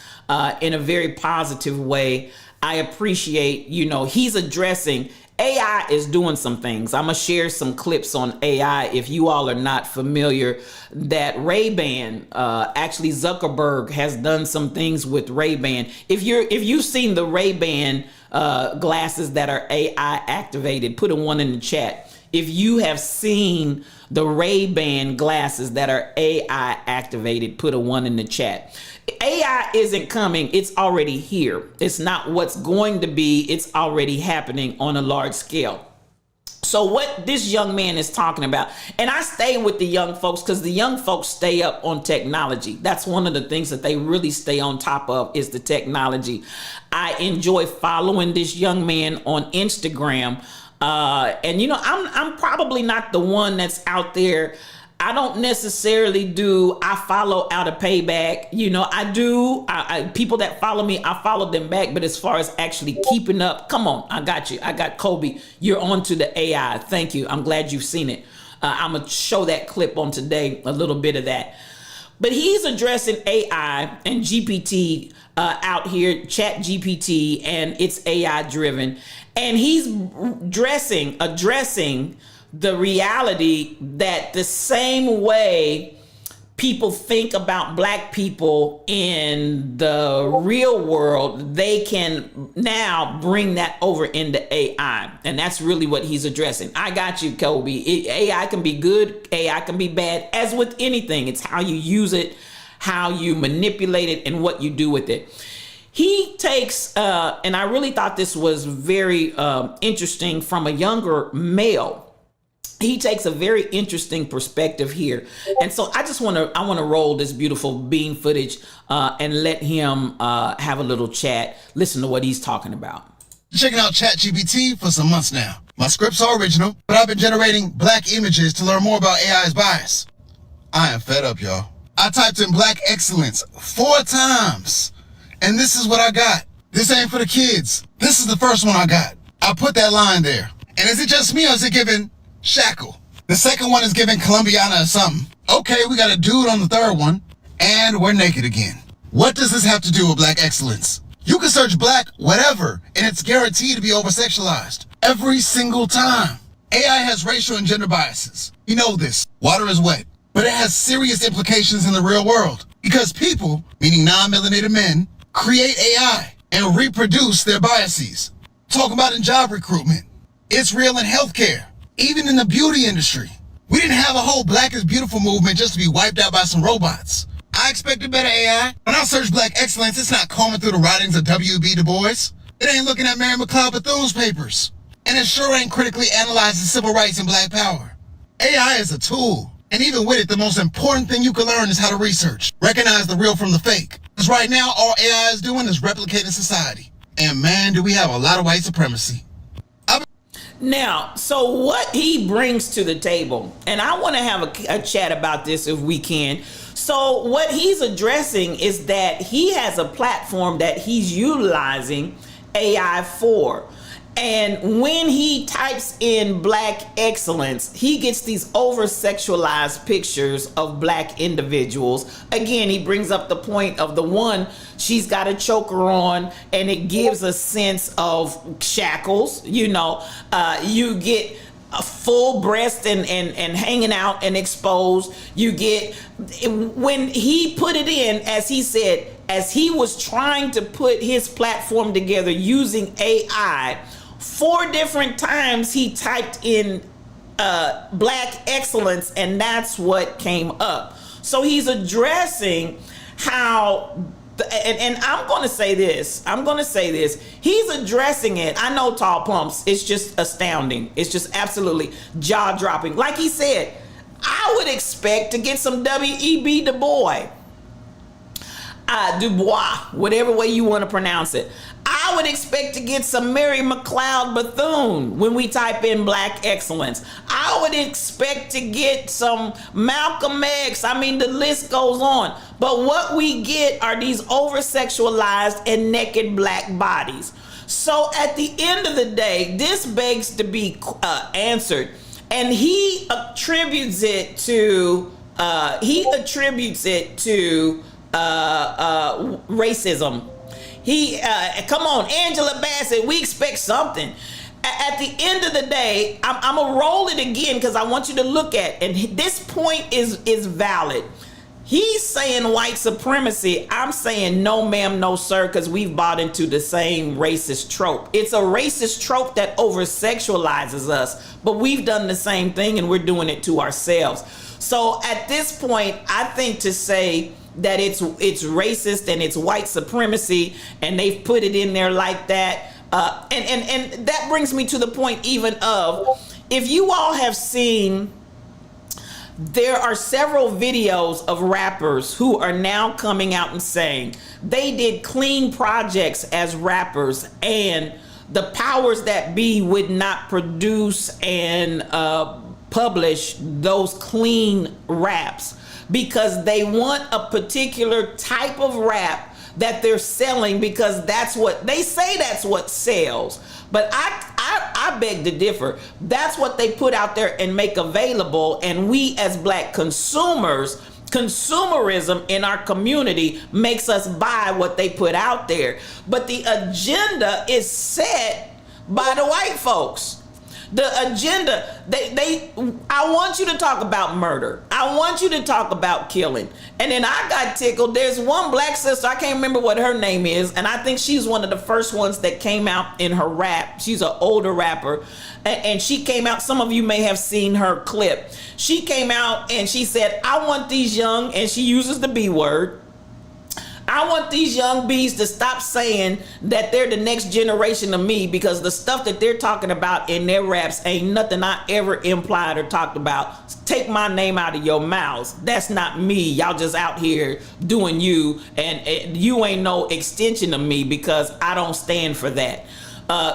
in a very positive way. I appreciate, he's addressing. AI is doing some things. I'm going to share some clips on AI if you all are not familiar, that Ray-Ban, actually Zuckerberg has done some things with Ray-Ban. If you've seen the Ray-Ban glasses that are AI activated, put a 1 in the chat. If you have seen the Ray-Ban glasses that are AI activated, put a 1 in the chat. AI isn't coming, it's already here. It's not what's going to be, it's already happening on a large scale. So what this young man is talking about, and I stay with the young folks because the young folks stay up on technology. That's one of the things that they really stay on top of, is the technology. I enjoy following this young man on Instagram. And I'm probably not the one that's out there. I don't necessarily I follow out of payback. I do. People that follow me, I follow them back. But as far as actually keeping up, come on, I got you. I got Kobe. You're on to the AI. Thank you. I'm glad you've seen it. I'm going to show that clip on today, a little bit of that. But he's addressing AI and GPT out here, Chat GPT, and it's AI driven. And he's addressing the reality that the same way people think about Black people in the real world, they can now bring that over into AI. And that's really what he's addressing. I got you, Kobe. AI can be good, AI can be bad. As with anything, it's how you use it, how you manipulate it, and what you do with it. He takes, and I really thought this was very interesting from a younger male. He takes a very interesting perspective here. And so I want to roll this beautiful bean footage and let him have a little chat. Listen to what he's talking about. Checking out ChatGPT for some months now. My scripts are original, but I've been generating Black images to learn more about AI's bias. I am fed up, y'all. I typed in Black excellence 4 times, and this is what I got. This ain't for the kids. This is the first one I got. I put that line there. And is it just me, or is it giving Shackle? The second one is giving Columbiana or something. Okay, we got a dude on the third one, and we're naked again. What does this have to do with Black excellence? You can search Black whatever, and it's guaranteed to be over-sexualized. Every single time. AI has racial and gender biases. You know this. Water is wet. But it has serious implications in the real world. Because people, meaning non-melanated men, create AI, and reproduce their biases. Talk about in job recruitment. It's real in healthcare, even in the beauty industry. We didn't have a whole Black is Beautiful movement just to be wiped out by some robots. I expected better AI. When I search Black excellence, it's not combing through the writings of W.B. Du Bois. It ain't looking at Mary McLeod Bethune's papers. And it sure ain't critically analyzing civil rights and Black power. AI is a tool. And even with it, the most important thing you can learn is how to research. Recognize the real from the fake. Because right now, all AI is doing is replicating society. And man, do we have a lot of white supremacy. Now, so what he brings to the table, and I want to have a chat about this if we can. So what he's addressing is that he has a platform that he's utilizing AI for. And when he types in Black excellence, he gets these over-sexualized pictures of Black individuals. Again, he brings up the point of the one, she's got a choker on, and it gives a sense of shackles. You know, you get a full breast and hanging out and exposed. You get, when he put it in, as he said, as he was trying to put his platform together using AI, 4 different times he typed in Black excellence, and that's what came up. So he's addressing how, and I'm going to say this. He's addressing it. I know Tall Pumps. It's just astounding. It's just absolutely jaw-dropping. Like he said, I would expect to get some W.E.B. Du Bois, whatever way you want to pronounce it. I would expect to get some Mary McLeod Bethune when we type in Black excellence. I would expect to get some Malcolm X. I mean, the list goes on. But what we get are these over-sexualized and naked Black bodies. So at the end of the day, this begs to be answered. And he attributes it to racism. Come on, Angela Bassett, we expect something. At the end of the day, I'm going to roll it again because I want you to look at, and this point is valid. He's saying white supremacy. I'm saying no ma'am, no sir, because we've bought into the same racist trope. It's a racist trope that over-sexualizes us, but we've done the same thing and we're doing it to ourselves. So at this point, I think to say that it's racist and it's white supremacy and they've put it in there like that, and that brings me to the point even of, if you all have seen, there are several videos of rappers who are now coming out and saying they did clean projects as rappers and the powers that be would not produce and publish those clean raps because they want a particular type of rap that they're selling because that's what they say, that's what sells. But I beg to differ. That's what they put out there and make available, and we as Black consumers, consumerism in our community makes us buy what they put out there. But the agenda is set by the white folks. The agenda, I want you to talk about murder. I want you to talk about killing. And then I got tickled. There's one Black sister, I can't remember what her name is, and I think she's one of the first ones that came out in her rap. She's an older rapper. And she came out, some of you may have seen her clip. She came out and she said, I want these young, and she uses the B word, I want these young bees to stop saying that they're the next generation of me because the stuff that they're talking about in their raps ain't nothing I ever implied or talked about. Take my name out of your mouths. That's not me. Y'all just out here doing you, and you ain't no extension of me because I don't stand for that.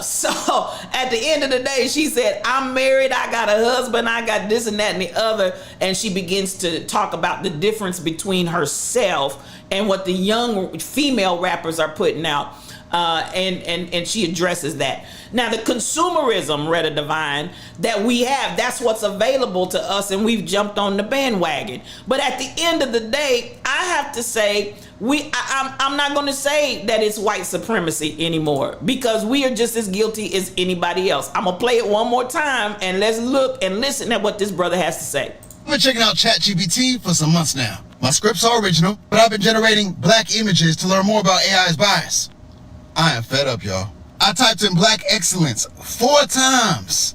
So at the end of the day, she said, I'm married, I got a husband, I got this and that and the other. And she begins to talk about the difference between herself and what the young female rappers are putting out. And she addresses that. Now, the consumerism, Retta Divine, that we have, that's what's available to us, and we've jumped on the bandwagon. But at the end of the day, I have to say, I'm not going to say that it's white supremacy anymore because we are just as guilty as anybody else. I'm going to play it one more time, and let's look and listen at what this brother has to say. I've been checking out ChatGPT for some months now. My scripts are original, but I've been generating black images to learn more about AI's bias. I am fed up, y'all. I typed in black excellence 4 times,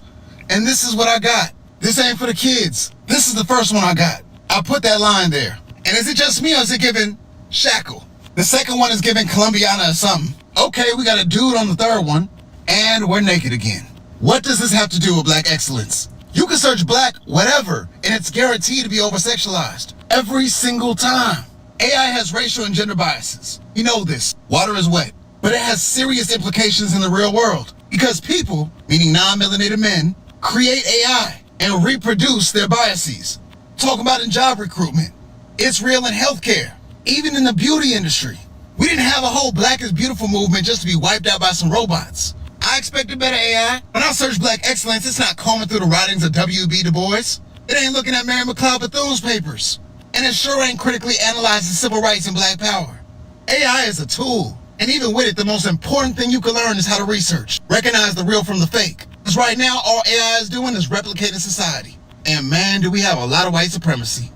and this is what I got. This ain't for the kids. This is the first one I got. I put that line there. And is it just me or is it giving Shackle? The second one is giving Columbiana or something. Okay, we got a dude on the third one, and we're naked again. What does this have to do with black excellence? You can search black whatever, and it's guaranteed to be over-sexualized. Every single time. AI has racial and gender biases. You know this. Water is wet. But it has serious implications in the real world. Because people, meaning non-melanated men, create AI and reproduce their biases. Talk about in job recruitment. It's real in healthcare. Even in the beauty industry. We didn't have a whole Black is Beautiful movement just to be wiped out by some robots. I expected better AI. When I search black excellence, it's not combing through the writings of W.B. Du Bois. It ain't looking at Mary McLeod Bethune's papers. And it sure ain't critically analyzing civil rights and black power. AI is a tool. And even with it, the most important thing you can learn is how to research. Recognize the real from the fake. Because right now, all AI is doing is replicating society. And man, do we have a lot of white supremacy.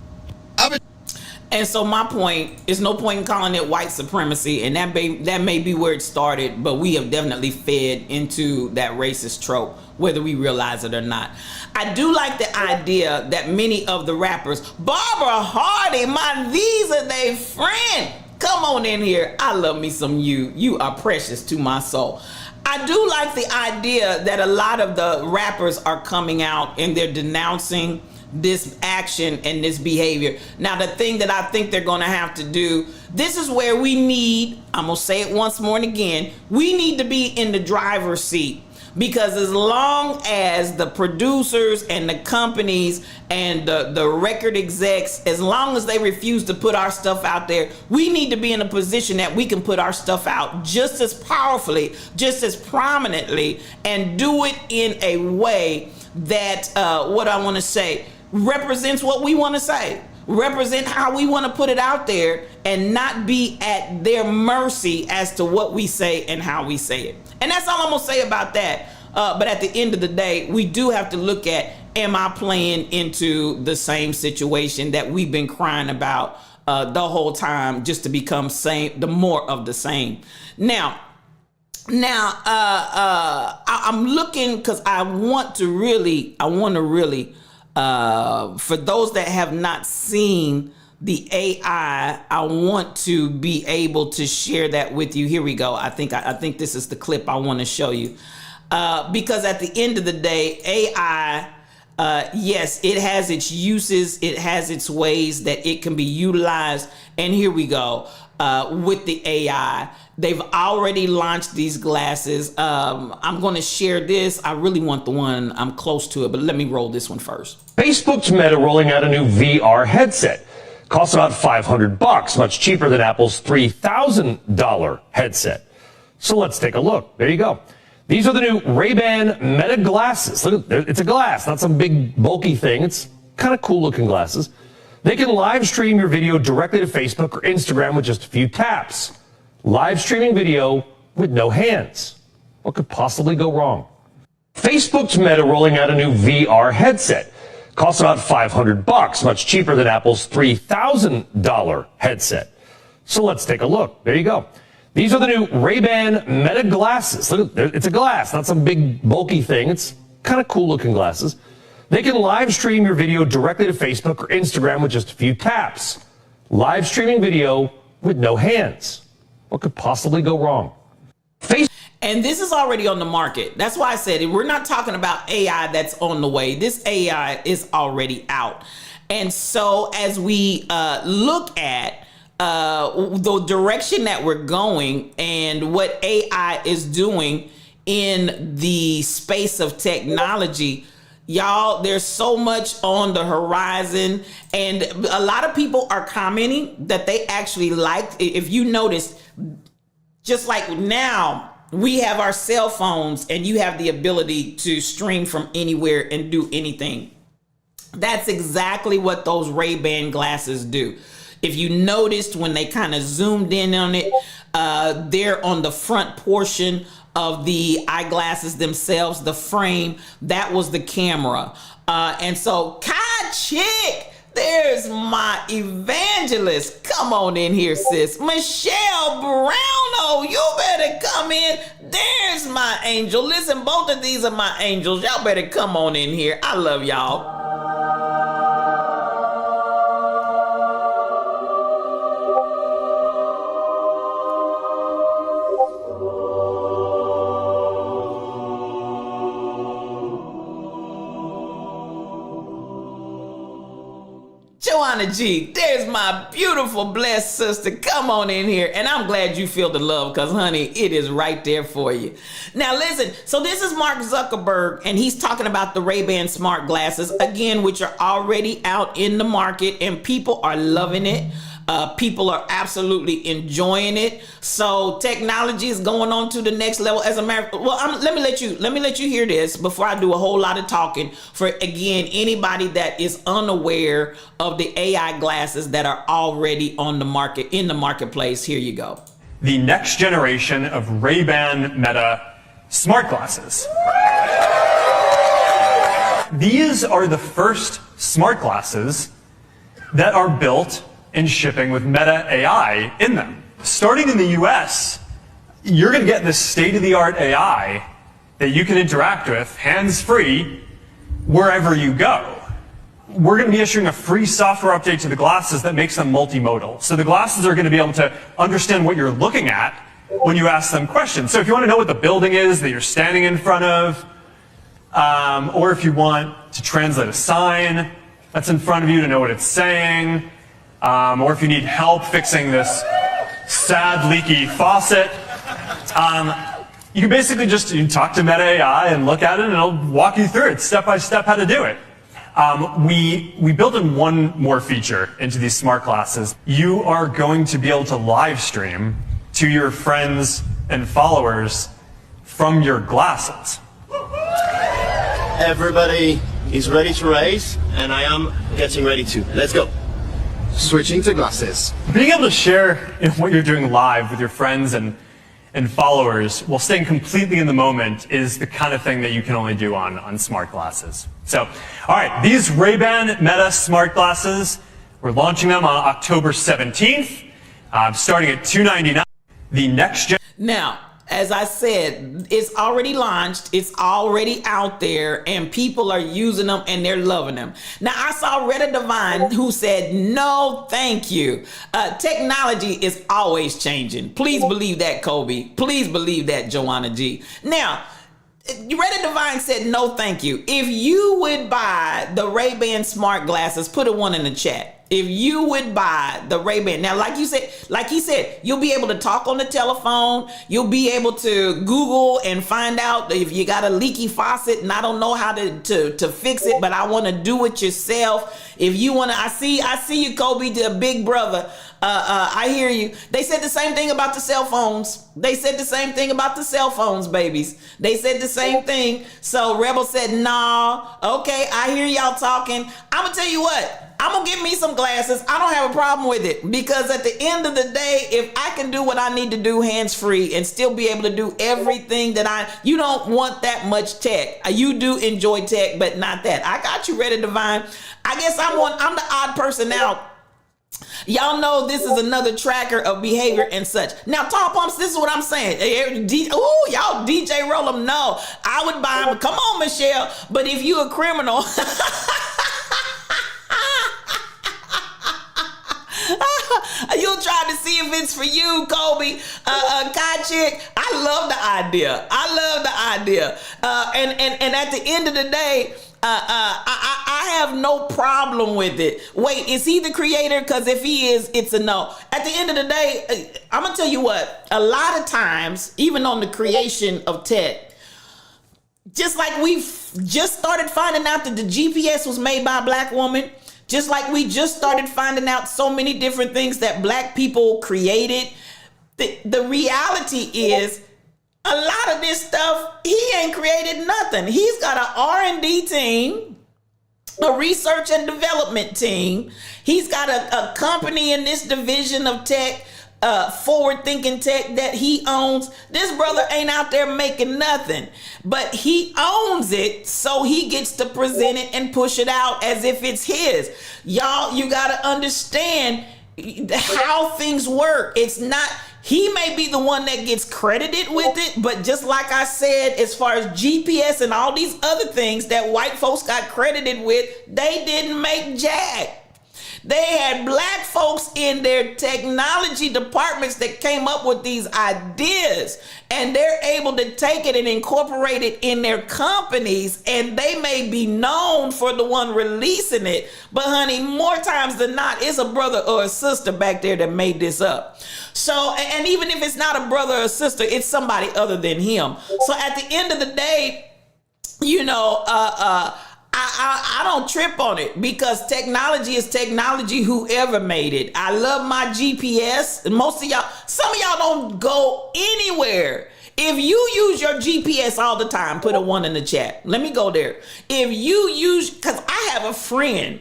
And so my point is no point in calling it white supremacy, and that may be where it started, but we have definitely fed into that racist trope, whether we realize it or not. I do like the idea that many of the rappers, Barbara Hardy, these are they friend. Come on in here. I love me some you. You are precious to my soul. I do like the idea that a lot of the rappers are coming out and they're denouncing this action and this behavior. Now, the thing that I think they're going to have to do, this is where we need, I'm going to say it once more and again, we need to be in the driver's seat. Because as long as the producers and the companies and the record execs, as long as they refuse to put our stuff out there, we need to be in a position that we can put our stuff out just as powerfully, just as prominently, and do it in a way that, what I want to say, represents what we want to say, represent how we want to put it out there, and not be at their mercy as to what we say and how we say it. And that's all I'm gonna say about that. But at the end of the day, we do have to look at, am I playing into the same situation that we've been crying about the whole time, just to become the more of the same. Now, I'm looking, because I want to really, for those that have not seen the AI, I want to be able to share that with you. Here we go. I think this is the clip I want to show you. Because at the end of the day, AI, yes, it has its uses, it has its ways that it can be utilized. And here we go. With the AI, they've already launched these glasses. I'm going to share this. I really want the one I'm close to it, but let me roll this one first. Facebook's Meta rolling out a new VR headset. Costs about $500, much cheaper than Apple's $3,000 headset. So let's take a look. There you go. These are the new Ray-Ban Meta glasses. Look, it's a glass, not some big bulky thing. It's kind of cool looking glasses. They can live stream your video directly to Facebook or Instagram with just a few taps. Live streaming video with no hands. What could possibly go wrong? Facebook's Meta rolling out a new VR headset. Costs about $500, much cheaper than Apple's $3,000 headset. So let's take a look. There you go. These are the new Ray-Ban Meta glasses. Look, it's a glass, not some big bulky thing. It's kind of cool looking glasses. They can live stream your video directly to Facebook or Instagram with just a few taps. Live streaming video with no hands. What could possibly go wrong? And this is already on the market. That's why I said it. We're not talking about AI that's on the way. This AI is already out. And so as we look at the direction that we're going and what AI is doing in the space of technology, y'all, there's so much on the horizon, and a lot of people are commenting that they actually liked. If you notice, just like now, we have our cell phones and you have the ability to stream from anywhere and do anything. That's exactly what those Ray-Ban glasses do. If you noticed when they kind of zoomed in on it, they're on the front portion of the eyeglasses themselves, the frame, that was the camera. And so, Kai Chick, There's my evangelist. Come on in here, sis. Michelle Browno, you better come in. There's my angel. Listen, both of these are my angels. Y'all better come on in here. I love y'all. Joanna G, there's my beautiful, blessed sister. Come on in here. And I'm glad you feel the love because, honey, it is right there for you. Now, listen. So this is Mark Zuckerberg, and he's talking about the Ray-Ban smart glasses, again, which are already out in the market, and people are loving it. People are absolutely enjoying it. So technology is going on to the next level. As a matter of, let me let you hear this before I do a whole lot of talking. For again, anybody that is unaware of the AI glasses that are already on the market, in the marketplace, here you go. The next generation of Ray-Ban Meta smart glasses. These are the first smart glasses that are built and shipping with Meta AI in them. Starting in the US, you're going to get this state-of-the-art AI that you can interact with hands-free wherever you go. We're going to be issuing a free software update to the glasses that makes them multimodal. So the glasses are going to be able to understand what you're looking at when you ask them questions. So if you want to know what the building is that you're standing in front of, or if you want to translate a sign that's in front of you to know what it's saying, or if you need help fixing this sad leaky faucet, you can basically just talk to Meta AI and look at it, and it'll walk you through it step by step how to do it. We built in one more feature into these smart glasses. You are going to be able to live stream to your friends and followers from your glasses. Everybody is ready to race, and I am getting ready to. Let's go. Switching to glasses. Being able to share what you're doing live with your friends and followers while staying completely in the moment is the kind of thing that you can only do on smart glasses. So, all right, these Ray-Ban Meta smart glasses, we're launching them on October 17th, starting at $299. The next gen. Now, as I said, it's already launched, it's already out there, and people are using them and they're loving them. Now, I saw Retta Devine who said, no, thank you. Technology is always changing. Please believe that, Kobe. Please believe that, Joanna G. Now, Retta Devine said, no, thank you. If you would buy the Ray-Ban smart glasses, put a 1 in the chat. If you would buy the Ray-Ban, now like he said, you'll be able to talk on the telephone. You'll be able to Google and find out if you got a leaky faucet and I don't know how to fix it, but I want to do it yourself. If you want to, I see you, Kobe, the big brother. I hear you. They said the same thing about the cell phones. They said the same thing about the cell phones, babies. They said the same thing. So Rebel said, nah. Okay, I hear y'all talking. I'm going to tell you what. I'm going to get me some glasses. I don't have a problem with it because at the end of the day, if I can do what I need to do hands-free and still be able to do everything that you don't want that much tech. You do enjoy tech, but not that. I got you, Retta Devine. I guess I'm the odd person out. Y'all know this is another tracker of behavior and such. Now, Tom Pumps, this is what I'm saying. Y'all DJ roll them. No, I would buy them. Come on, Michelle. But if you a criminal... You'll try to see if it's for you, Kobe. Kai Chick, I love the idea. And at the end of the day, I have no problem with it. Wait, is he the creator? Because if he is, it's a no. At the end of the day, I'm going to tell you what, a lot of times, even on the creation of tech, just like we've just started finding out that the GPS was made by a black woman, just like we just started finding out so many different things that black people created, the reality is a lot of this stuff, he ain't created nothing. He's got an R&D team, a research and development team. He's got a company in this division of tech forward thinking tech that he owns. This brother ain't out there making nothing, but he owns it, so he gets to present it and push it out as if it's his. Y'all, you got to understand how things work. It's not, he may be the one that gets credited with it, but just like I said, as far as GPS and all these other things that white folks got credited with, they didn't make jack. They had black folks in their technology departments that came up with these ideas, and they're able to take it and incorporate it in their companies, and they may be known for the one releasing it, but honey, more times than not, it's a brother or a sister back there that made this up. So, and even if it's not a brother or a sister, it's somebody other than him. So at the end of the day, you know, I don't trip on it, because technology is technology, whoever made it. I love my GPS. Most of y'all, some of y'all don't go anywhere. If you use your GPS all the time, put a 1 in the chat. Let me go there. If you use, because I have a friend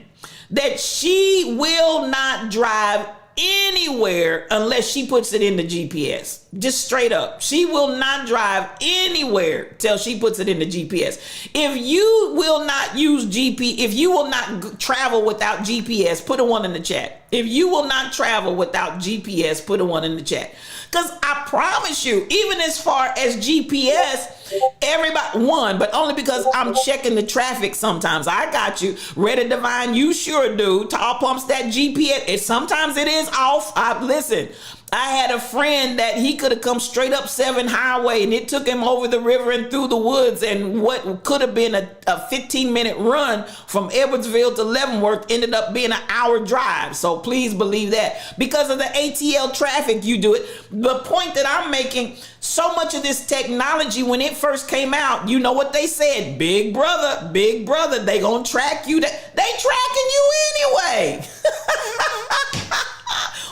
that she will not drive anywhere unless she puts it in the GPS. Just straight up. She will not drive anywhere till she puts it in the GPS. If you will not use if you will not travel without GPS, put a 1 in the chat. If you will not travel without GPS, put a 1 in the chat. Because I promise you, even as far as GPS, everybody, one, but only because I'm checking the traffic sometimes. I got you. Ready Divine, you sure do. Tall Pumps, that GPS, sometimes it is off. Listen, I had a friend that he could have come straight up 7 highway, and it took him over the river and through the woods, and what could have been a 15-minute run from Edwardsville to Leavenworth ended up being an hour drive. So please believe that. Because of the ATL traffic, you do it. The point that I'm making, so much of this technology, when it first came out, you know what they said? Big brother, they gonna track you. They tracking you anyway.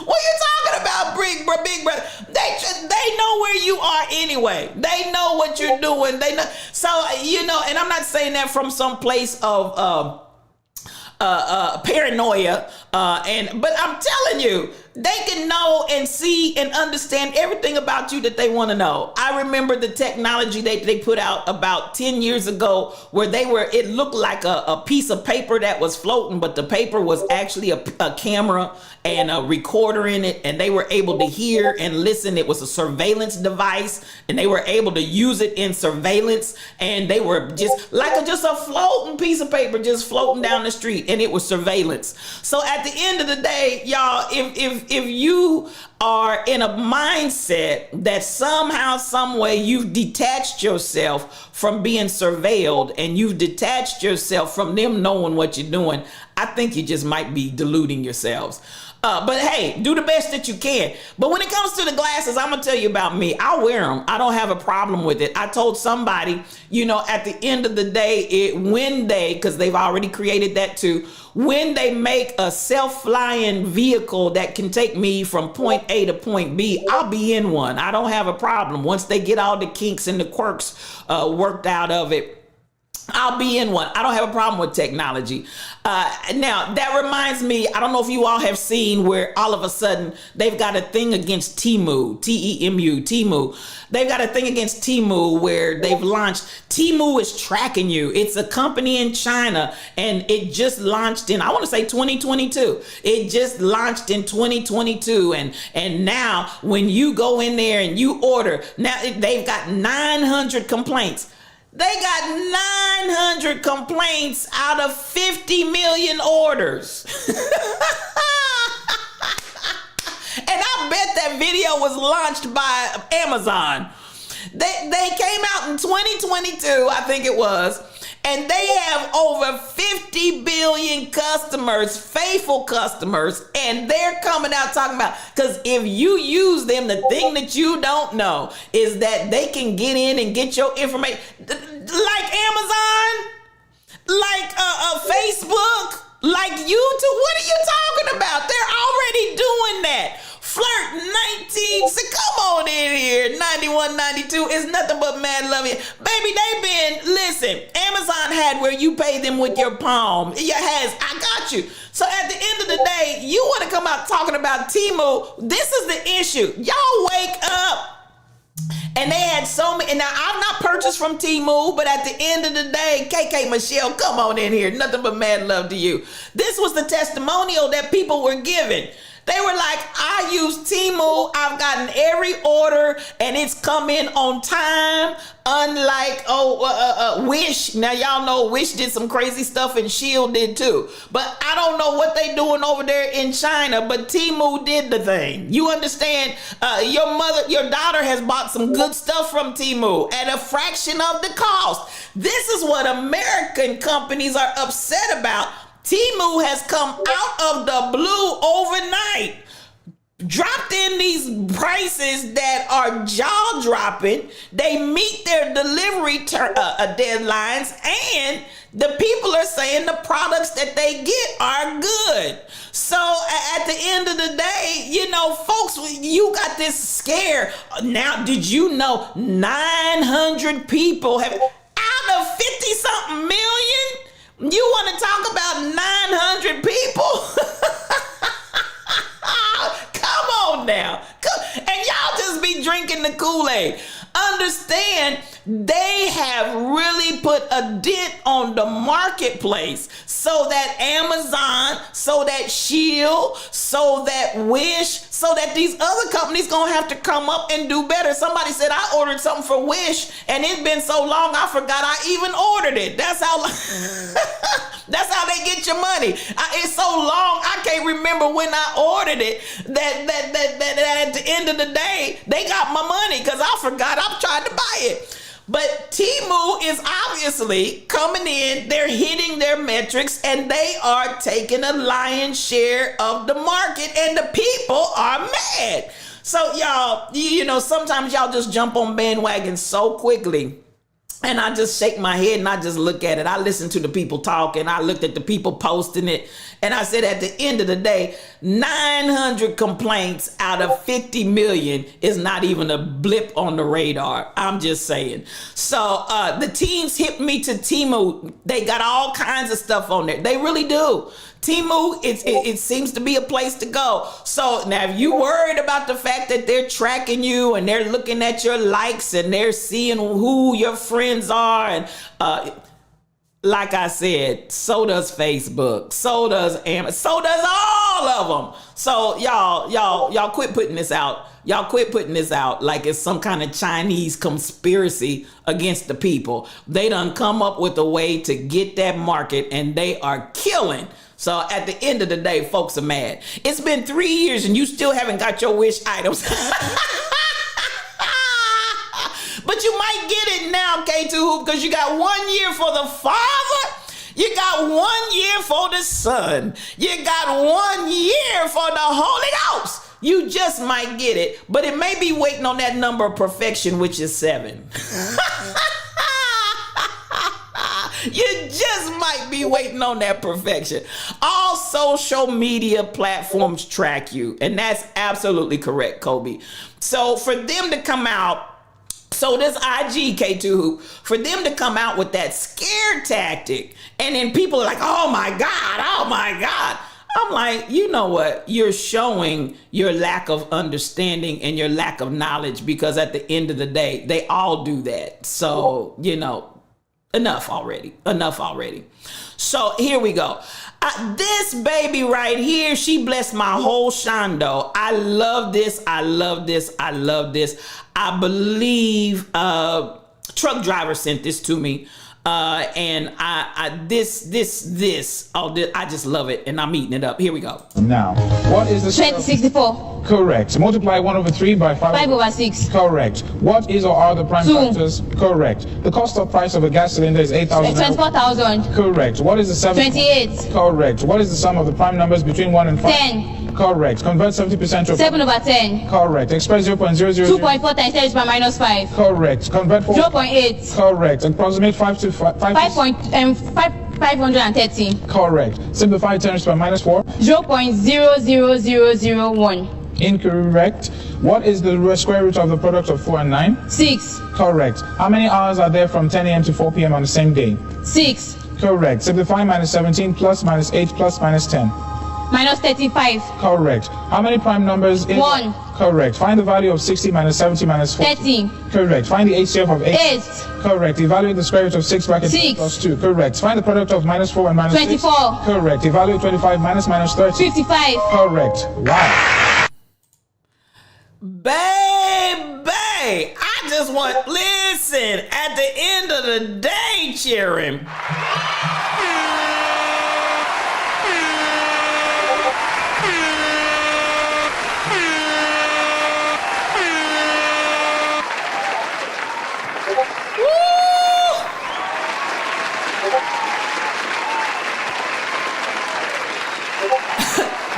What you talking about, big brother? They know where you are anyway. They know what you're doing. They know. So, you know, and I'm not saying that from some place of paranoia, but I'm telling you, they can know and see and understand everything about you that they want to know. I remember the technology they put out about 10 years ago, where it looked like a piece of paper that was floating, but the paper was actually a camera and a recorder in it, and they were able to hear and listen. It was a surveillance device, and they were able to use it in surveillance, and they were just like just a floating piece of paper just floating down the street, and it was surveillance. So at the end of the day, y'all, if you are in a mindset that somehow, some way you've detached yourself from being surveilled, and you've detached yourself from them knowing what you're doing, I think you just might be deluding yourselves. But hey, do the best that you can. But when it comes to the glasses, I'm going to tell you about me. I wear them. I don't have a problem with it. I told somebody, you know, at the end of the day, because they've already created that too, when they make a self-flying vehicle that can take me from point A to point B, I'll be in one. I don't have a problem. Once they get all the kinks and the quirks worked out of it, I'll be in one. I don't have a problem with technology. Now, that reminds me, I don't know if you all have seen where all of a sudden they've got a thing against Temu, T-E-M-U, Temu. They've got a thing against Temu where they've launched, Temu is tracking you. It's a company in China, and it just launched in, I want to say 2022. It just launched in 2022. And now when you go in there and you order, now they've got 900 complaints. They got 900 complaints out of 50 million orders. And I bet that video was launched by Amazon. They came out in 2022, I think it was, and they have over 50 billion customers, faithful customers, and they're coming out talking about, because if you use them, the thing that you don't know is that they can get in and get your information, like Amazon, like Facebook, like YouTube. What are you talking about? They're already doing that. Flirt 19, so come on in here. 91, 92 is nothing but mad love. Baby, listen, Amazon Amazon had where you pay them with your palm. It has, I got you. So at the end of the day, you want to come out talking about Temu. This is the issue. Y'all wake up. And they had so many. Now, I've not purchased from Temu, but at the end of the day, KK Michelle, come on in here. Nothing but mad love to you. This was the testimonial that people were giving. They were like, I use Temu. I've gotten every order and it's come in on time. Unlike Wish. Now y'all know Wish did some crazy stuff and Shield did too. But I don't know what they doing over there in China. But Temu did the thing. You understand? Your daughter has bought some good stuff from Temu at a fraction of the cost. This is what American companies are upset about. Temu has come out of the blue overnight, dropped in these prices that are jaw-dropping. They meet their delivery deadlines, and the people are saying the products that they get are good. So at the end of the day, you know, folks, you got this scare. Now, did you know 900 people have, out of 50-something million? You want to talk about 900 people? Come on now. And y'all just be drinking the Kool-Aid. Understand, they have really put a dent on the marketplace so that Amazon, so that Shield, so that Wish, so that these other companies gonna have to come up and do better. Somebody said I ordered something for Wish and it's been so long I forgot I even ordered it. That's how that's how they get your money. It's so long I can't remember when I ordered it that at the end of the day they got my money because I forgot I tried to buy it. But Temu is obviously coming in, they're hitting their metrics, and they are taking a lion's share of the market, and the people are mad. So y'all, you know, sometimes y'all just jump on bandwagons so quickly. And I just shake my head and I just look at it. I listen to the people talking. I looked at the people posting it. And I said, at the end of the day, 900 complaints out of 50 million is not even a blip on the radar. I'm just saying. So the teams hit me to Temu. They got all kinds of stuff on there. They really do. Temu, it seems to be a place to go. So now if you worried about the fact that they're tracking you and they're looking at your likes and they're seeing who your friends are, and like I said, so does Facebook, so does Amazon, so does all of them. So y'all quit putting this out. Y'all quit putting this out like it's some kind of Chinese conspiracy against the people. They done come up with a way to get that market and they are killing. So at the end of the day, folks are mad. It's been 3 years and you still haven't got your Wish items. But you might get it now, K2, because you got 1 year for the Father. You got 1 year for the Son. You got 1 year for the Holy Ghost. You just might get it, but it may be waiting on that number of perfection, which is 7. You just might be waiting on that perfection. All social media platforms track you, and that's absolutely correct, Kobe. So for them to come out, so this IG K2, for them to come out with that scare tactic, and then people are like, oh my God. I'm like, you know what? You're showing your lack of understanding and your lack of knowledge, because at the end of the day, they all do that. So, you know, enough already. So here we go. This baby right here, she blessed my whole shondo. I love this. I believe truck driver sent this to me. And I just love it, and I'm eating it up. Here we go. Now, what is the 2064? Correct. Multiply 1/3 by 5/6. Correct. What is or are the prime 2. factors? Correct. The cost of price of a gas cylinder is 8,000. 24,000. Correct. What is the 28. Correct. What is the sum of the prime numbers between 1 and 5? 10. Correct. Convert 70% to 7/10. Correct. Express 0.00. 2.4 times 10 is by minus 5. Correct. Convert 0.8. Correct. Approximate 5 to 5.530. Correct. Simplify 10 to the minus 4. 0.00001. Incorrect. What is the square root of the product of 4 and 9? 6. Correct. How many hours are there from 10 a.m. to 4 p.m. on the same day? 6. Correct. Simplify minus 17 plus minus 8 plus minus 10. Minus 35. Correct. How many prime numbers is 1. Correct. Find the value of 60 minus 70 minus 40. 13. Correct. Find the HCF of 8. 8. Correct. Evaluate the square root of 6 bracket 6. plus 2. Correct. Find the product of minus 4 and minus 24. 6. Correct. Evaluate 25 minus 30. 55. Correct. Wow. Baby, I just want, listen, at the end of the day, cheering.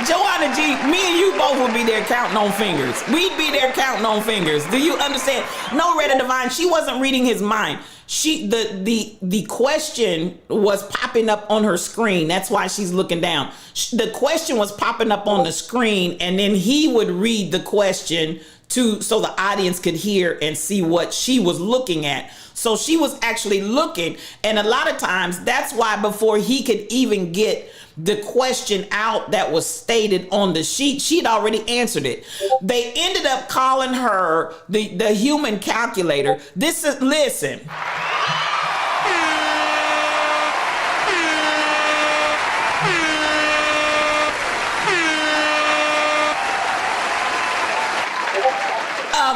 Joanna G, me and you both would be there counting on fingers. We'd be there counting on fingers. Do you understand? No, Retta Divine, she wasn't reading his mind. The question was popping up on her screen. That's why she's looking down. The question was popping up on the screen, and then he would read the question so the audience could hear and see what she was looking at. So she was actually looking, and a lot of times that's why before he could even get the question out that was stated on the sheet, she'd already answered it. They ended up calling her the human calculator. This is, listen.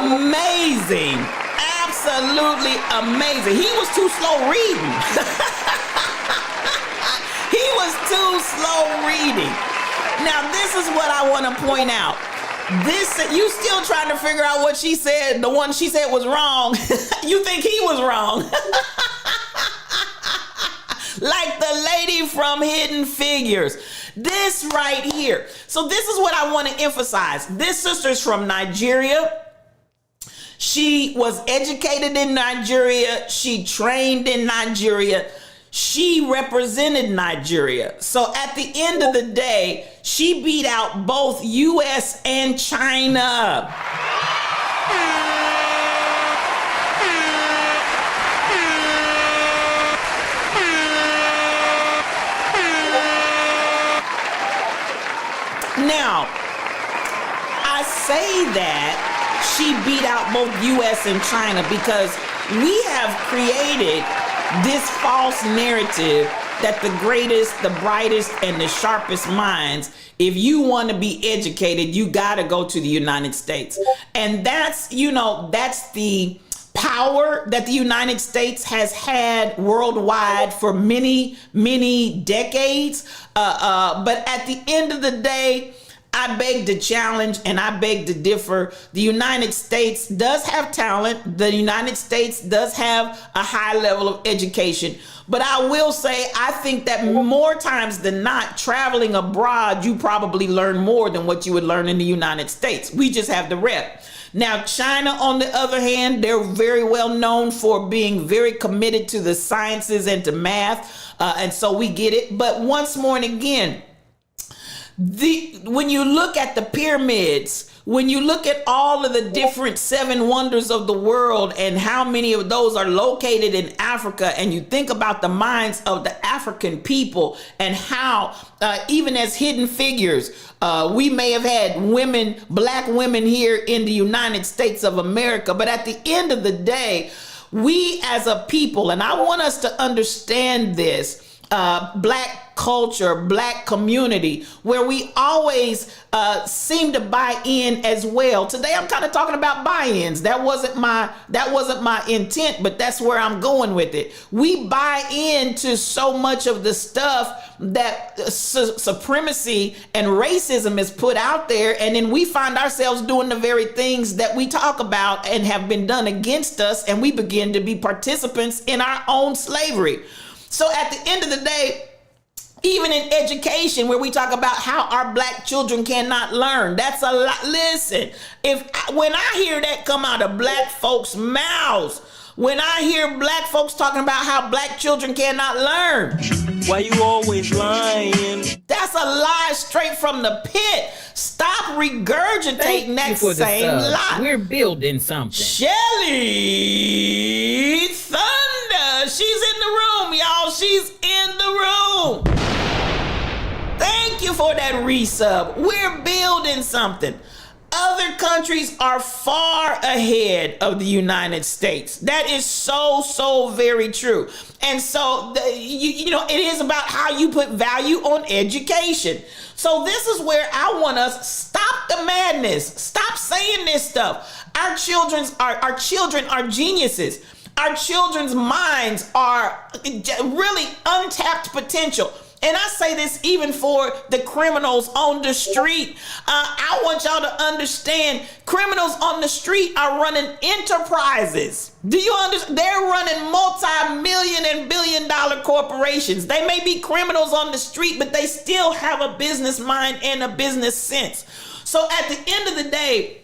Amazing. Absolutely amazing. He was too slow reading. He was too slow reading. Now, this is what I want to point out. You still trying to figure out what she said. The one she said was wrong. You think he was wrong. Like the lady from Hidden Figures. This right here. So this is what I want to emphasize. This sister's from Nigeria. She was educated in Nigeria. She trained in Nigeria. She represented Nigeria. So at the end of the day, she beat out both US and China. Now, I say that she beat out both US and China because we have created this false narrative that the greatest, the brightest, and the sharpest minds, if you want to be educated, you got to go to the United States. And that's, that's the power that the United States has had worldwide for many, many decades. But at the end of the day, I beg to challenge and I beg to differ. The United States does have talent. The United States does have a high level of education. But I will say, I think that more times than not, traveling abroad, you probably learn more than what you would learn in the United States. We just have the rep. Now, China, on the other hand, they're very well known for being very committed to the sciences and to math. And so we get it. But once more and again, when you look at the pyramids, when you look at all of the different 7 wonders of the world and how many of those are located in Africa, and you think about the minds of the African people and how even as Hidden Figures, we may have had women, black women here in the United States of America, but at the end of the day, we as a people, and I want us to understand this, black culture, black community, where we always seem to buy in as well. Today I'm kind of talking about buy-ins. That wasn't my intent, but that's where I'm going with it. We buy into so much of the stuff that supremacy and racism is put out there, and then we find ourselves doing the very things that we talk about and have been done against us, and we begin to be participants in our own slavery. So at the end of the day, even in education, where we talk about how our black children cannot learn, that's a lot. Listen, when I hear that come out of black folks' mouths, when I hear black folks talking about how black children cannot learn, why you always lying? That's a lie straight from the pit. Stop Stop regurgitating Thank that you for the same sub. lie. We're building something. Shelly Thunder. She's in the room, y'all. She's in the room. Thank you for that resub. We're building something. Other countries are far ahead of the United States. That is so very true. And so, you know, it is about how you put value on education. So this is where I want us, stop the madness. Stop saying this stuff. Our children are geniuses. Our children's minds are really untapped potential. And I say this even for the criminals on the street. I want y'all to understand, criminals on the street are running enterprises. Do you understand? They're running multi-million and billion-dollar corporations. They may be criminals on the street, but they still have a business mind and a business sense. So at the end of the day,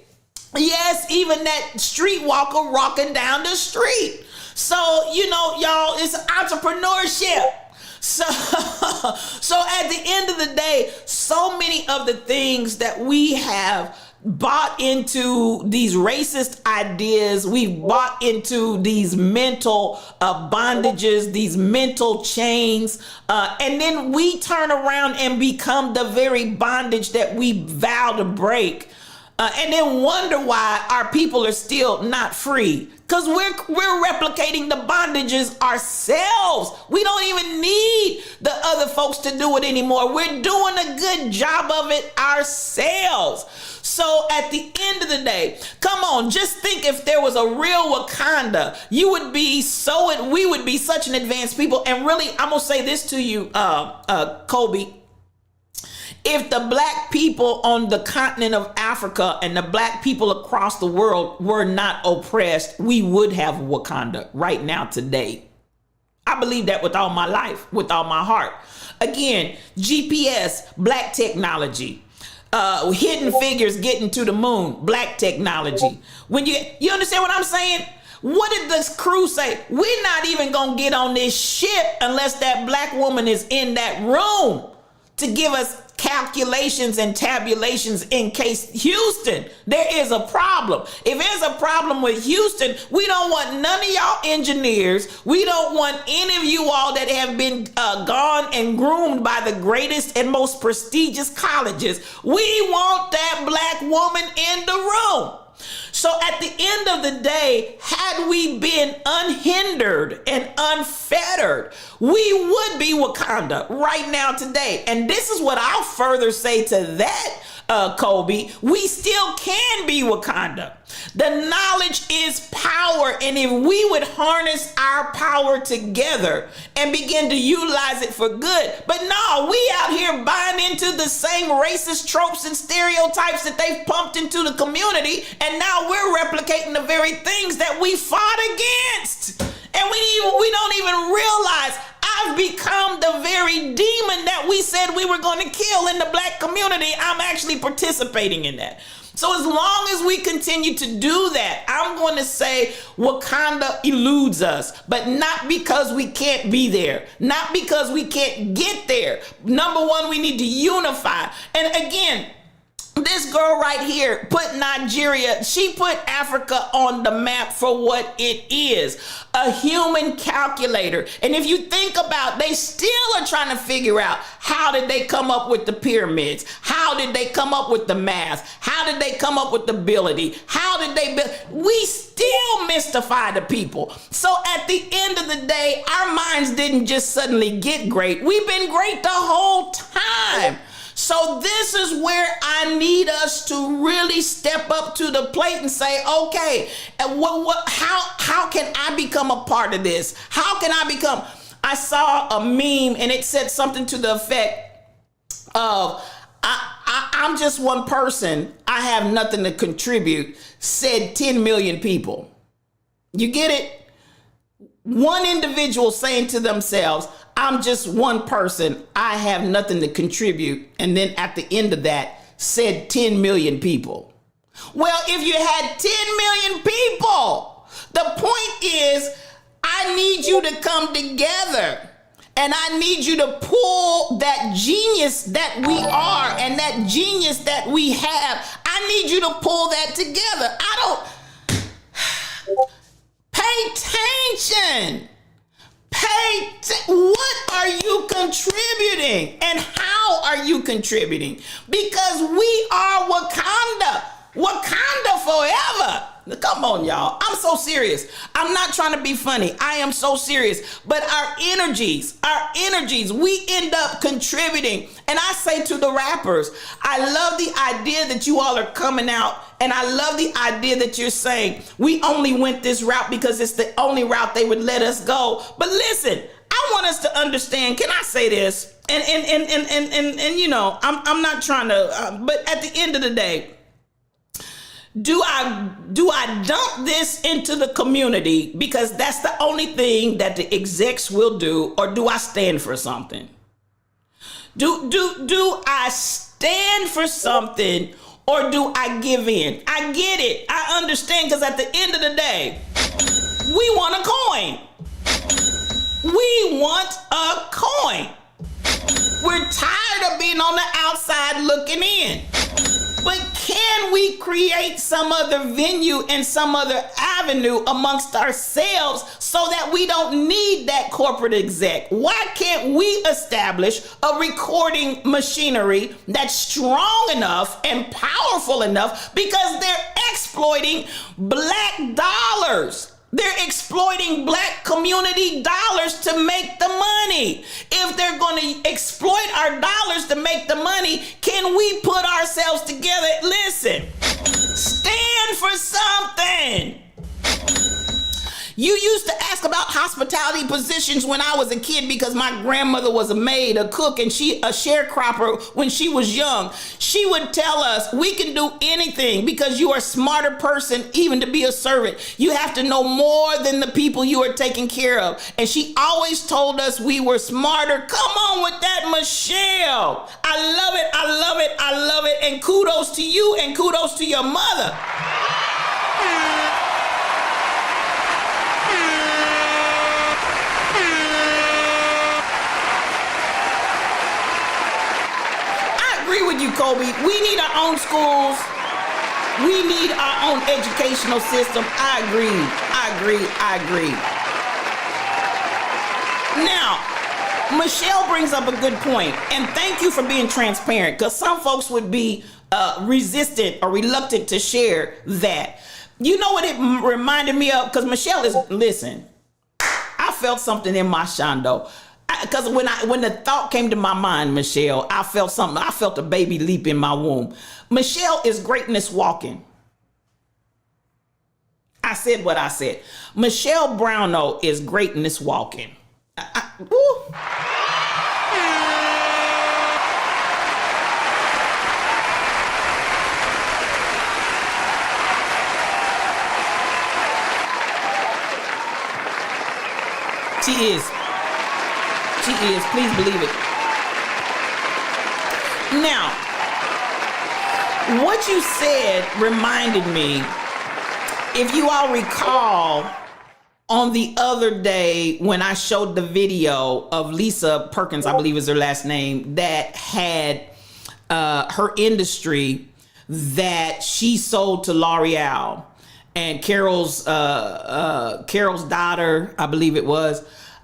yes, even that streetwalker walking down the street. So, you know, y'all, it's entrepreneurship. So at the end of the day, so many of the things that we have bought into, these racist ideas, we've bought into these mental bondages, these mental chains, and then we turn around and become the very bondage that we vow to break. And then wonder why our people are still not free. Because we're replicating the bondages ourselves. We don't even need the other folks to do it anymore. We're doing a good job of it ourselves. So at the end of the day, come on, just think if there was a real Wakanda, we would be such an advanced people. And really, I'm going to say this to you, Kobe. If the black people on the continent of Africa and the black people across the world were not oppressed, we would have Wakanda right now today. I believe that with all my life, with all my heart. Again, GPS, black technology. Hidden Figures getting to the moon, black technology. When you understand what I'm saying? What did this crew say? We're not even gonna get on this ship unless that black woman is in that room to give us calculations and tabulations in case Houston, there is a problem. If there's a problem with Houston, we don't want none of y'all engineers. We don't want any of you all that have been gone and groomed by the greatest and most prestigious colleges. We want that black woman in the room. So at the end of the day, had we been unhindered and unfettered, we would be Wakanda right now today. And this is what I'll further say to that, Kobe. We still can be Wakanda. The knowledge is power. And if we would harness our power together and begin to utilize it for good. But no, we out here buying into the same racist tropes and stereotypes that they've pumped into the community. And now we're replicating the very things that we fought against. And we don't even realize I've become the very demon that we said we were going to kill in the black community. I'm actually participating in that. So as long as we continue to do that, I'm going to say Wakanda eludes us, but not because we can't be there, not because we can't get there. Number one, we need to unify. And again, this girl right here put Nigeria, she put Africa on the map for what it is, a human calculator. And if you think about, they still are trying to figure out, how did they come up with the pyramids? How did they come up with the math? How did they come up with the ability? How did they build? We still mystify the people. So at the end of the day, our minds didn't just suddenly get great. We've been great the whole time. So this is where I need us to really step up to the plate and say, okay, how can I become a part of this? How can I become? I saw a meme and it said something to the effect of, I'm just one person. I have nothing to contribute, said 10 million people. You get it? One individual saying to themselves, I'm just one person. I have nothing to contribute. And then at the end of that, said 10 million people. Well, if you had 10 million people, the point is, I need you to come together. And I need you to pull that genius that we are and that genius that we have. I need you to pull that together. Pay attention. What are you contributing and how are you contributing? Because we are Wakanda. Wakanda forever. Come on, y'all. I'm so serious. I'm not trying to be funny. I am so serious. But our energies, we end up contributing. And I say to the rappers, I love the idea that you all are coming out. And I love the idea that you're saying we only went this route because it's the only route they would let us go. But listen, I want us to understand. Can I say this? And you know, I'm not trying to. But at the end of the day, do I dump this into the community because that's the only thing that the execs will do, or do I stand for something? Do I stand for something, or do I give in? I get it. I understand, because at the end of the day, we want a coin. We want a coin. We're tired of being on the outside looking in. But can we create some other venue and some other avenue amongst ourselves so that we don't need that corporate exec? Why can't we establish a recording machinery that's strong enough and powerful enough? Because they're exploiting Black dollars. They're exploiting Black community dollars to make the money. If they're going to exploit our dollars to make the money, can we put ourselves together? Listen, stand for something. You used to ask about hospitality positions when I was a kid because my grandmother was a maid, a cook, and she a sharecropper when she was young. She would tell us we can do anything because you are a smarter person even to be a servant. You have to know more than the people you are taking care of. And she always told us we were smarter. Come on with that, Michelle. I love it. I love it. I love it. And kudos to you and kudos to your mother. With you, Kobe. We need our own schools. We need our own educational system. I agree. Now, Michelle brings up a good point, and thank you for being transparent, because some folks would be resistant or reluctant to share that. You know what it reminded me of? Because Michelle listen, I felt something in my shondo. Because when the thought came to my mind, Michelle, I felt something. I felt a baby leap in my womb. Michelle is greatness walking. I said what I said. Michelle Brownell is greatness walking. She is. She is. Please believe it. Now, what you said reminded me, if you all recall, on the other day when I showed the video of Lisa Perkins, I believe is her last name, that had her industry that she sold to L'Oreal, and Carol's daughter, I believe it was.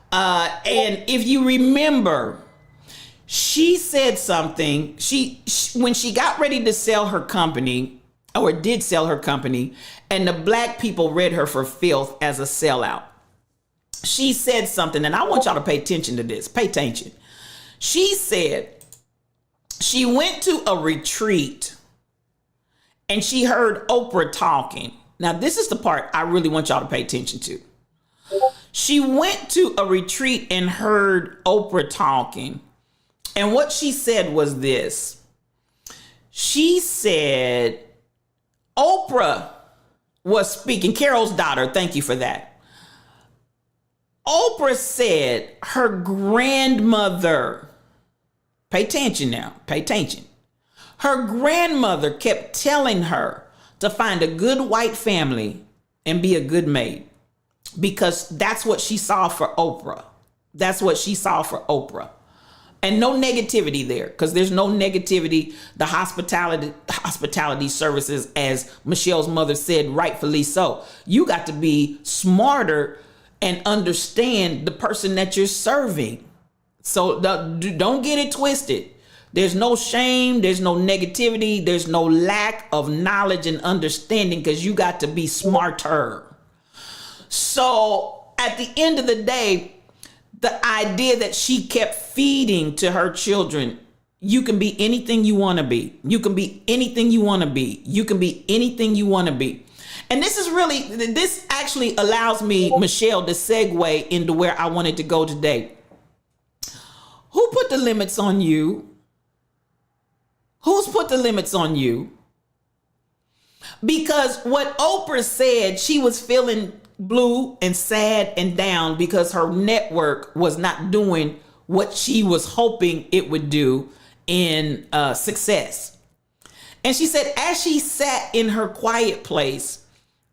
And if you remember, she said something. She when she got ready to sell her company, or did sell her company, and the Black people read her for filth as a sellout. She said something, and I want y'all to pay attention to this. Pay attention. She said she went to a retreat and she heard Oprah talking. Now, this is the part I really want y'all to pay attention to. She went to a retreat and heard Oprah talking. And what she said was this. She said, Oprah was speaking, Carol's daughter, thank you for that. Oprah said her grandmother, pay attention now, pay attention. Her grandmother kept telling her to find a good white family and be a good maid, because that's what she saw for Oprah. That's what she saw for Oprah. And no negativity there, because there's no negativity. The hospitality services, as Michelle's mother said, rightfully so. You got to be smarter and understand the person that you're serving. So don't get it twisted. There's no shame. There's no negativity. There's no lack of knowledge and understanding, because you got to be smarter. So at the end of the day, the idea that she kept feeding to her children, you can be anything you want to be. You can be anything you want to be. You can be anything you want to be. And this actually allows me, Michelle, to segue into where I wanted to go today. Who put the limits on you? Who's put the limits on you? Because what Oprah said, she was feeling blue and sad and down because her network was not doing what she was hoping it would do in success. And she said, as she sat in her quiet place,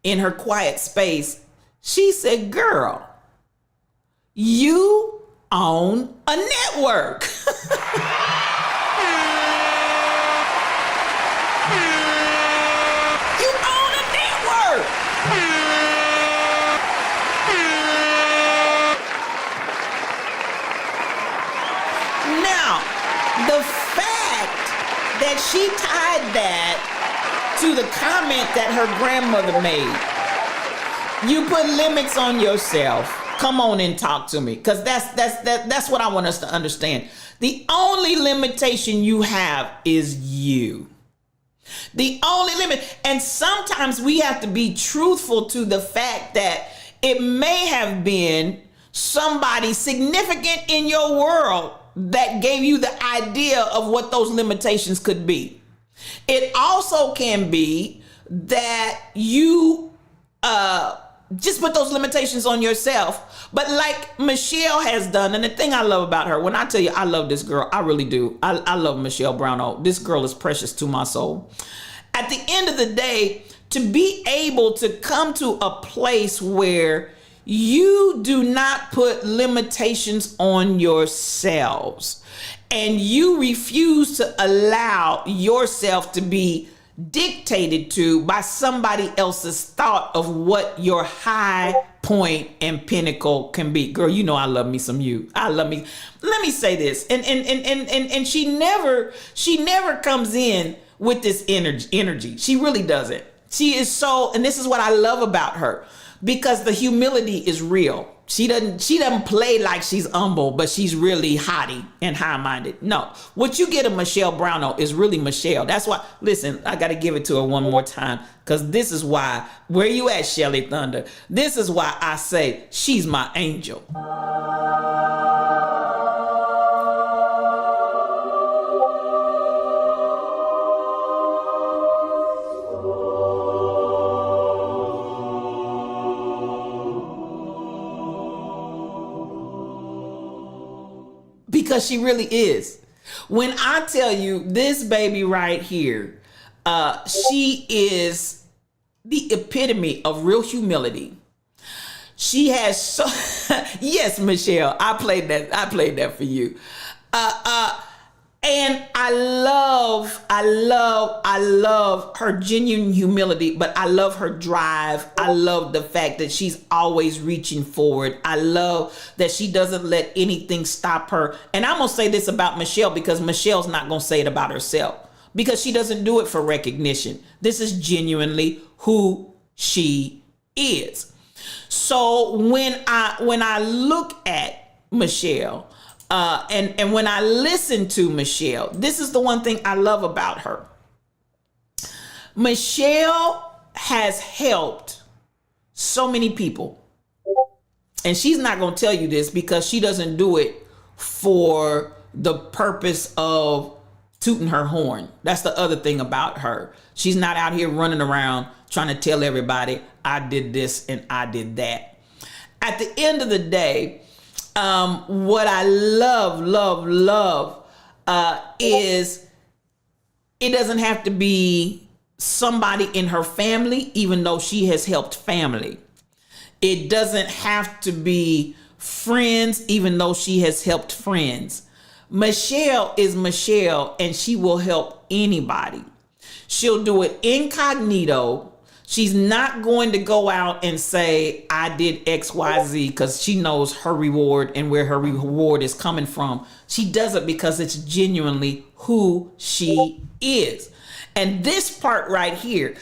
in her quiet space, she said, girl, you own a network. You own a network. Now, the fact that she tied that to the comment that her grandmother made, you put limits on yourself. Come on and talk to me, because that's what I want us to understand. The only limitation you have is you. The only limit. And sometimes we have to be truthful to the fact that it may have been somebody significant in your world that gave you the idea of what those limitations could be. It also can be that you just put those limitations on yourself. But like Michelle has done, and the thing I love about her, when I tell you I love this girl, I really do. I love Michelle Brownell. This girl is precious to my soul. At the end of the day, to be able to come to a place where you do not put limitations on yourselves and you refuse to allow yourself to be dictated to by somebody else's thought of what your high point and pinnacle can be. Girl, you know I love me some you. I love me. Let me say this. And she never comes in with this energy. She really doesn't. She is so, and this is what I love about her, because the humility is real. She doesn't play like she's humble, but she's really haughty and high-minded. No, what you get of Michelle Brownell is really Michelle. That's why, listen, I got to give it to her one more time, because this is why, where you at, Shelly Thunder? This is why I say she's my angel. Because she really is. When I tell you this baby right here, she is the epitome of real humility. She has so yes, Michelle, I played that for you. And I love her genuine humility, but I love her drive. I love the fact that she's always reaching forward. I love that she doesn't let anything stop her. And I'm going to say this about Michelle, because Michelle's not going to say it about herself, because she doesn't do it for recognition. This is genuinely who she is. So when I look at Michelle, and when I listen to Michelle, this is the one thing I love about her. Michelle has helped so many people. And she's not going to tell you this because she doesn't do it for the purpose of tooting her horn. That's the other thing about her. She's not out here running around trying to tell everybody I did this and I did that. At the end of the day, what I love is it doesn't have to be somebody in her family, even though she has helped family. It doesn't have to be friends, even though she has helped friends. Michelle is Michelle, and she will help anybody. She'll do it incognito. She's not going to go out and say, I did XYZ, because she knows her reward and where her reward is coming from. She does it because it's genuinely who she is. And this part right here,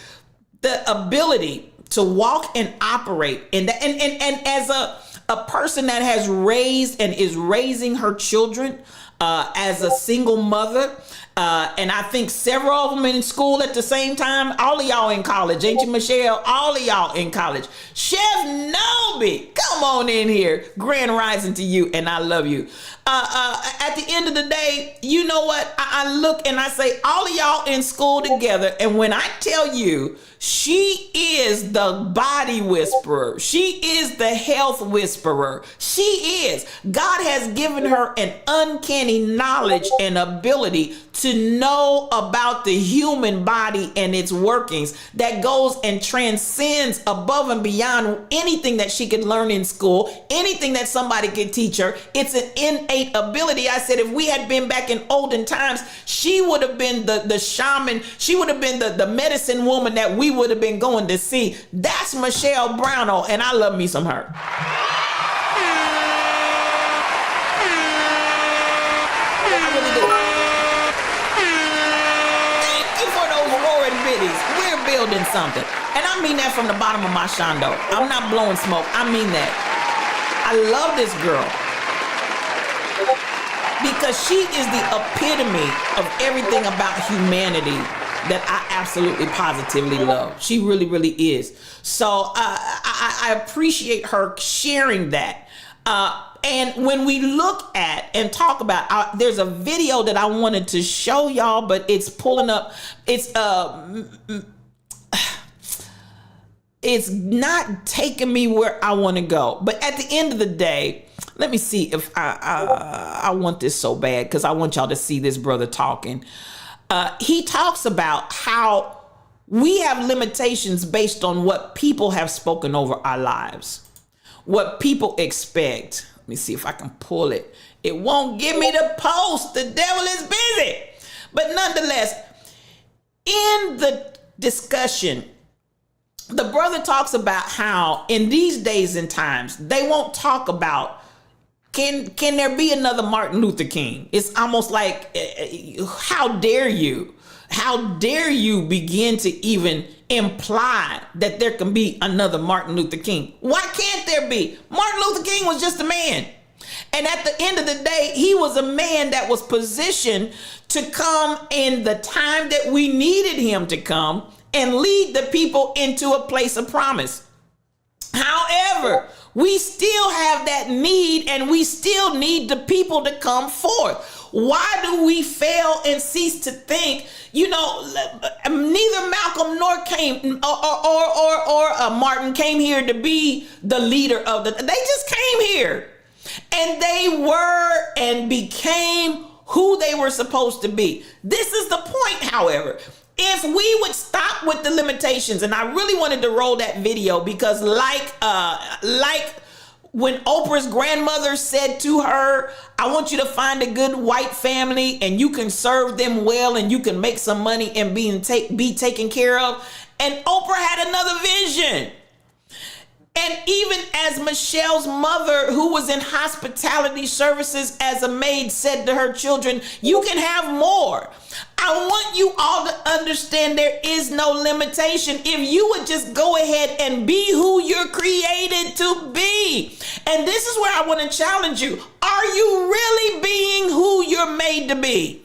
the ability to walk and operate and as a person that has raised and is raising her children as a single mother, and I think several of them in school at the same time. All of y'all in college, ain't you, Michelle? All of y'all in college. Chef Nobi, come on in here. Grand rising to you, and I love you. At the end of the day, you know what? I look and I say, all of y'all in school together, and when I tell you, she is the body whisperer. She is the health whisperer. She is. God has given her an uncanny knowledge and ability to know about the human body and its workings that goes and transcends above and beyond anything that she could learn in school, anything that somebody could teach her. It's an innate ability. I said, if we had been back in olden times, she would have been the shaman. She would have been the medicine woman that we would have been going to see. That's Michelle Brownell, and I love me some her. I really do. Thank you for those roaring biddies. We're building something. And I mean that from the bottom of my shondo. I'm not blowing smoke. I mean that. I love this girl because she is the epitome of everything about humanity that I absolutely positively love. She really, really is. So I appreciate her sharing that. And when we look at and talk about, there's a video that I wanted to show y'all, but it's pulling up. It's not taking me where I want to go. But at the end of the day, let me see if I want this so bad, because I want y'all to see this brother talking. He talks about how we have limitations based on what people have spoken over our lives, what people expect. Let me see if I can pull it. It won't give me the post. The devil is busy. But nonetheless, in the discussion, the brother talks about how in these days and times, they won't talk about, can there be another Martin Luther King? It's almost like, how dare you? How dare you begin to even imply that there can be another Martin Luther King? Why can't there be? Martin Luther King was just a man. And at the end of the day, he was a man that was positioned to come in the time that we needed him to come and lead the people into a place of promise. However, we still have that need, and we still need the people to come forth. Why do we fail and cease to think? You know, neither Malcolm nor came or Martin came here to be the leader of the. They just came here, and they were and became who they were supposed to be. This is the point, however. If we would stop with the limitations, and I really wanted to roll that video because like when Oprah's grandmother said to her, I want you to find a good white family and you can serve them well and you can make some money and be taken care of. And Oprah had another vision. And even as Michelle's mother, who was in hospitality services as a maid, said to her children, you can have more. I want you all to understand there is no limitation if you would just go ahead and be who you're created to be. And this is where I want to challenge you. Are you really being who you're made to be?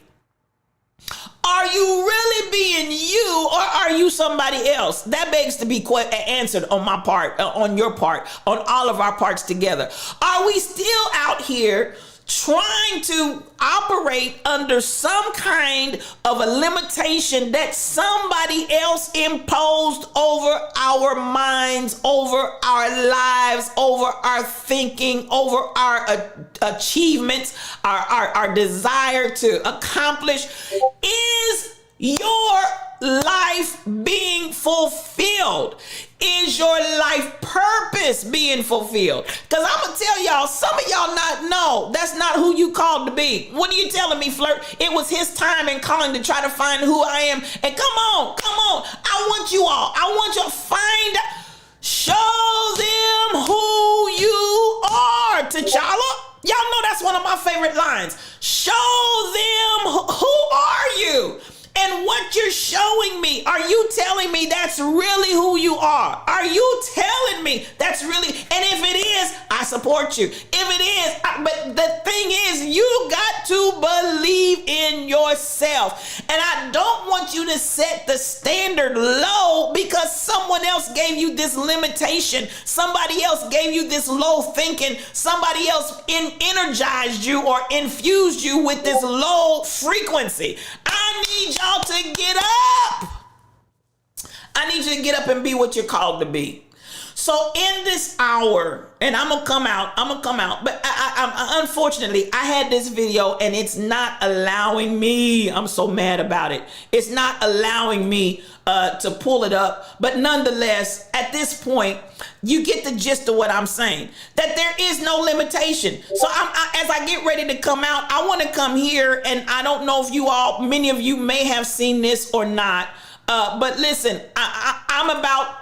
Are you really being you, or are you somebody else? That begs to be answered on my part, on your part, on all of our parts together. Are we still out here trying to operate under some kind of a limitation that somebody else imposed over our minds, over our lives, over our thinking, over our achievements, our desire to accomplish? Is your life life being fulfilled? Is your life purpose being fulfilled? Because I'm going to tell y'all, some of y'all not know that's not who you called to be. What are you telling me, Flirt? It was his time and calling to try to find who I am. And come on. I want you to find, show them who you are, T'Challa. Y'all know that's one of my favorite lines. Show them who are you? And what you're showing me, are you telling me that's really who you are? Are you telling me that's really, and if it is, I support you. If it is, but the thing is, you got to believe in yourself. And I don't want you to set the standard low because someone else gave you this limitation. Somebody else gave you this low thinking. Somebody else energized you or infused you with this low frequency. I need y'all to get up. I need you to get up and be what you're called to be. So in this hour, and I'm gonna come out, but I unfortunately, I had this video and it's not allowing me, I'm so mad about it. It's not allowing me to pull it up. But nonetheless, at this point, you get the gist of what I'm saying, that there is no limitation. So as I get ready to come out, I want to come here, and I don't know if you all, many of you may have seen this or not, but listen, I'm about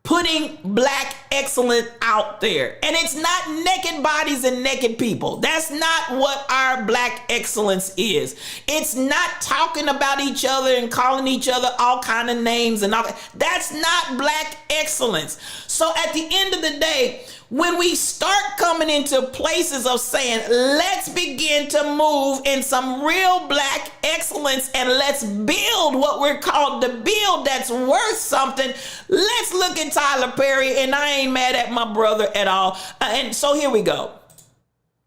putting Black excellence out there. And it's not naked bodies and naked people. That's not what our Black excellence is. It's not talking about each other and calling each other all kind of names and all that. That's not Black excellence. So at the end of the day, when we start coming into places of saying, let's begin to move in some real Black excellence and let's build what we're called to build that's worth something, let's look at Tyler Perry, and I ain't mad at my brother at all. And so here we go.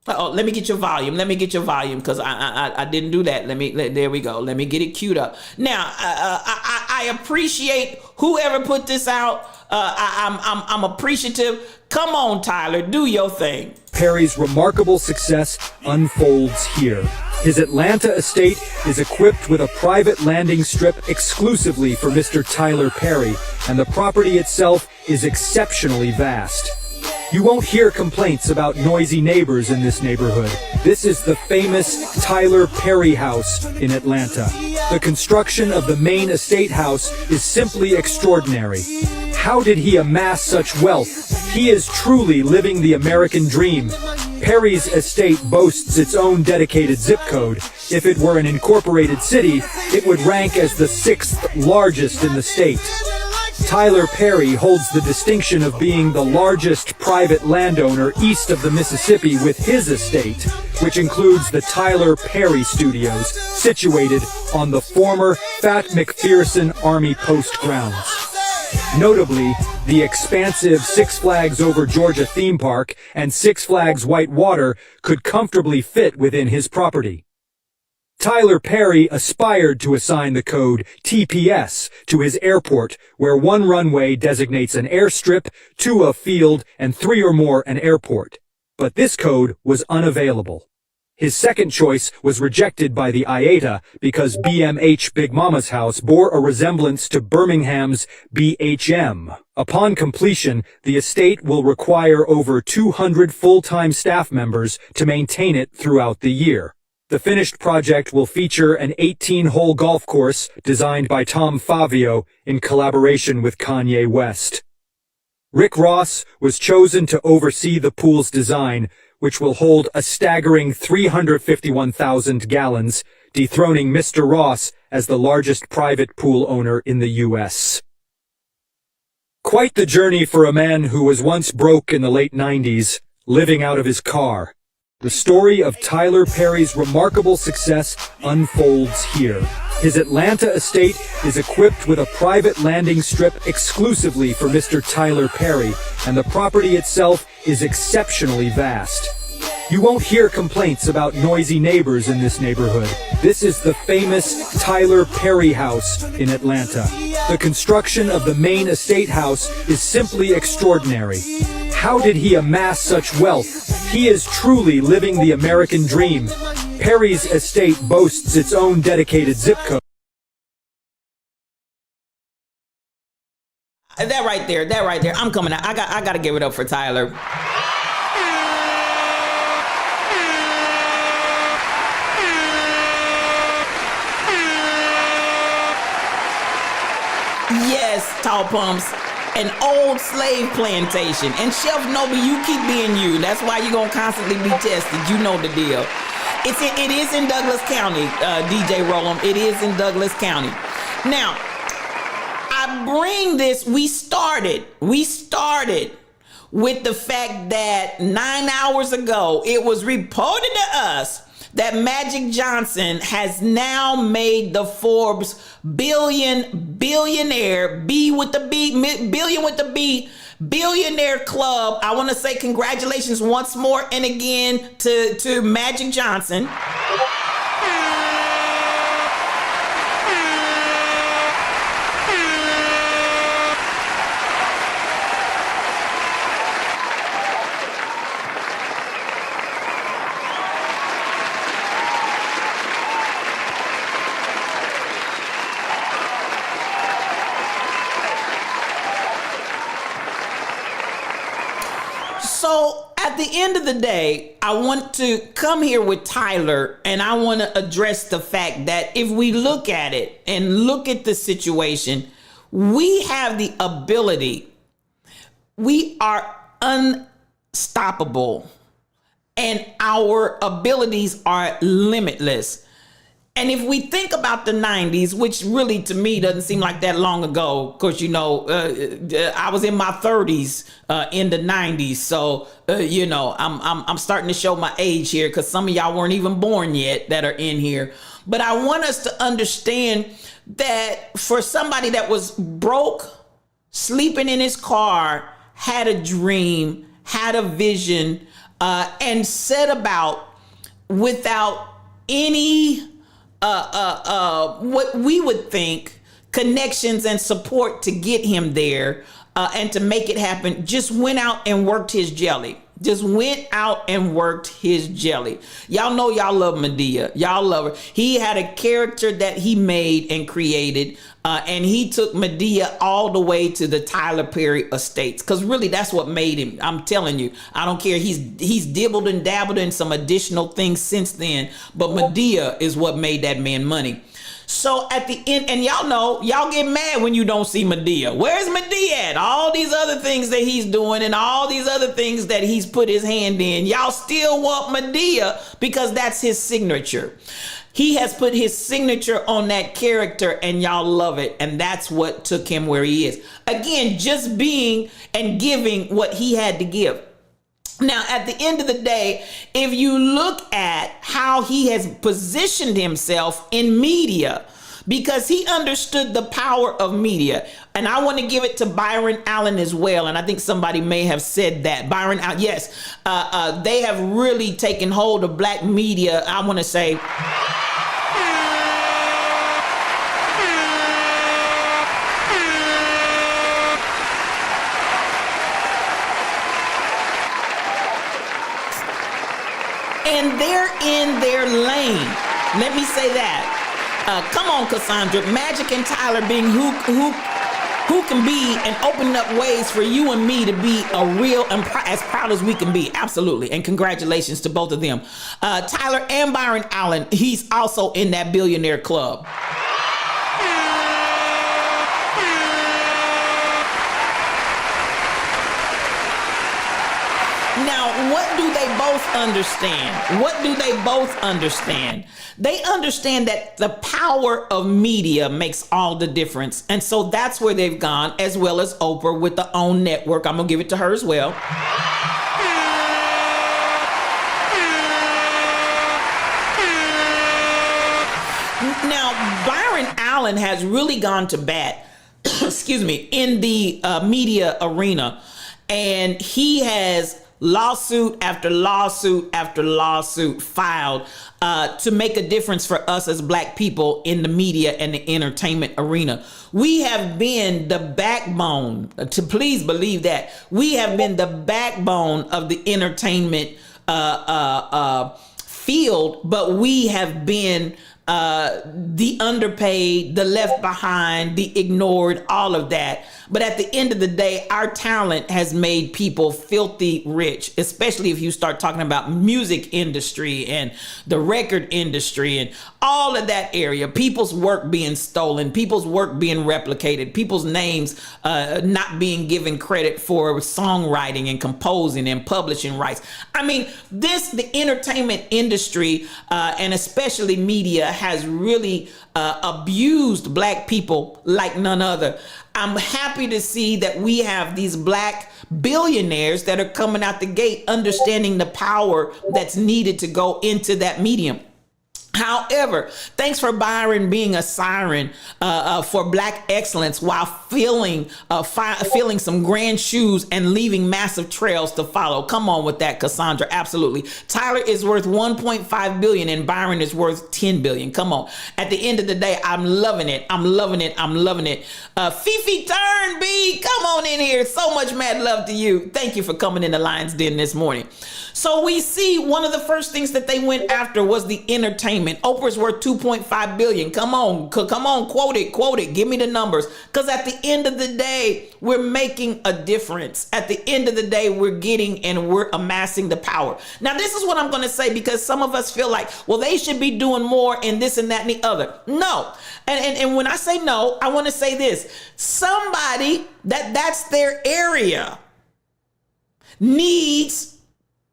Let me get your volume. Because I didn't do that. There we go. Let me get it queued up. Now, I appreciate whoever put this out. I'm appreciative. Come on, Tyler, do your thing. Perry's remarkable success unfolds here. His Atlanta estate is equipped with a private landing strip exclusively for Mr. Tyler Perry, and the property itself is exceptionally vast. You won't hear complaints about noisy neighbors in this neighborhood. This is the famous Tyler Perry House in Atlanta. The construction of the main estate house is simply extraordinary. How did he amass such wealth? He is truly living the American dream. Perry's estate boasts its own dedicated zip code. If it were an incorporated city, it would rank as the 6th largest in the state. Tyler Perry holds the distinction of being the largest private landowner east of the Mississippi with his estate, which includes the Tyler Perry Studios, situated on the former Fat McPherson Army Post grounds. Notably, the expansive Six Flags Over Georgia theme park and Six Flags Whitewater could comfortably fit within his property. Tyler Perry aspired to assign the code TPS to his airport, where 1 runway designates an airstrip, 2 a field, and 3 or more an airport. But this code was unavailable. His second choice was rejected by the IATA because BMH Big Mama's house bore a resemblance to Birmingham's BHM. Upon completion, the estate will require over 200 full-time staff members to maintain it throughout the year. The finished project will feature an 18-hole golf course designed by Tom Favio in collaboration with Kanye West. Rick Ross was chosen to oversee the pool's design, which will hold a staggering 351,000 gallons, dethroning Mr. Ross as the largest private pool owner in the U.S. Quite the journey for a man who was once broke in the late 90s, living out of his car. The story of Tyler Perry's remarkable success unfolds here. His Atlanta estate is equipped with a private landing strip exclusively for Mr. Tyler Perry, and the property itself is exceptionally vast. You won't hear complaints about noisy neighbors in this neighborhood. This is the famous Tyler Perry House in Atlanta. The construction of the main estate house is simply extraordinary. How did he amass such wealth? He is truly living the American dream. Perry's estate boasts its own dedicated zip code. That right there. I'm coming out. I got to give it up for Tyler. Yes, Tall Pumps, an old slave plantation. And Chef Noble, you keep being you. That's why you're going to constantly be tested. You know the deal. It is in Douglas County, DJ Rollum. It is in Douglas County. Now, I bring this, we started with the fact that 9 hours ago, it was reported to us that Magic Johnson has now made the Forbes billionaire billionaire club. I want to say congratulations once more and again to Magic Johnson. So at the end of the day, I want to come here with Tyler and I want to address the fact that if we look at it and look at the situation, we have the ability, we are unstoppable and our abilities are limitless. And if we think about the 90s, which really to me doesn't seem like that long ago, because, you know, I was in my 30s in the 90s. So, you know, I'm starting to show my age here because some of y'all weren't even born yet that are in here. But I want us to understand that for somebody that was broke, sleeping in his car, had a dream, had a vision, and set about without any what we would think connections and support to get him there and to make it happen, just went out and worked his jelly. Just went out and worked his jelly. Y'all know y'all love Madea. Y'all love her. He had a character that he made and created, and he took Madea all the way to the Tyler Perry estates. Because really, that's what made him. I'm telling you, I don't care. He's dibbled and dabbled in some additional things since then, but Madea is what made that man money. So at the end, and y'all know, y'all get mad when you don't see Madea. Where's Madea at? All these other things that he's doing and all these other things that he's put his hand in. Y'all still want Madea because that's his signature. He has put his signature on that character and y'all love it. And that's what took him where he is. Again, just being and giving what he had to give. Now, at the end of the day, if you look at how he has positioned himself in media, because he understood the power of media. And I want to give it to Byron Allen as well. And I think somebody may have said that. Byron Allen, yes, they have really taken hold of black media, I want to say. And they're in their lane. Let me say that. Come on, Cassandra. Magic and Tyler being who can be and opening up ways for you and me to be a real and as proud as we can be. Absolutely. And congratulations to both of them. Tyler and Byron Allen, he's also in that billionaire club. Now, what do they both understand? What do they both understand? They understand that the power of media makes all the difference. And so that's where they've gone, as well as Oprah with the OWN network. I'm going to give it to her as well. Now, Byron Allen has really gone to bat, excuse me, in the media arena. And he has lawsuit after lawsuit after lawsuit filed to make a difference for us as black people in the media and the entertainment arena. We have been the backbone, to please believe that, we have been the backbone of the entertainment field, but we have been the underpaid, the left behind, the ignored, all of that. But at the end of the day, our talent has made people filthy rich, especially if you start talking about music industry and the record industry and all of that area. People's work being stolen, people's work being replicated, people's names not being given credit for songwriting and composing and publishing rights. I mean, the entertainment industry and especially media has really abused Black people like none other. I'm happy to see that we have these Black billionaires that are coming out the gate understanding the power that's needed to go into that medium. However, thanks for Byron being a siren for Black excellence while filling some grand shoes and leaving massive trails to follow. Come on with that, Cassandra. Absolutely. Tyler is worth 1.5 billion and Byron is worth 10 billion. Come on. At the end of the day, I'm loving it. I'm loving it. I'm loving it. Fifi Turn, B, come on in here. So much mad love to you. Thank you for coming in the Lion's Den this morning. So we see one of the first things that they went after was the entertainment. Oprah's worth 2.5 billion. Come on, quote it. Give me the numbers. Because at the end of the day, we're making a difference. At the end of the day, we're getting and we're amassing the power. Now, this is what I'm going to say, because some of us feel like, well, they should be doing more in this and that and the other. No. And when I say no, I want to say this. Somebody that's their area needs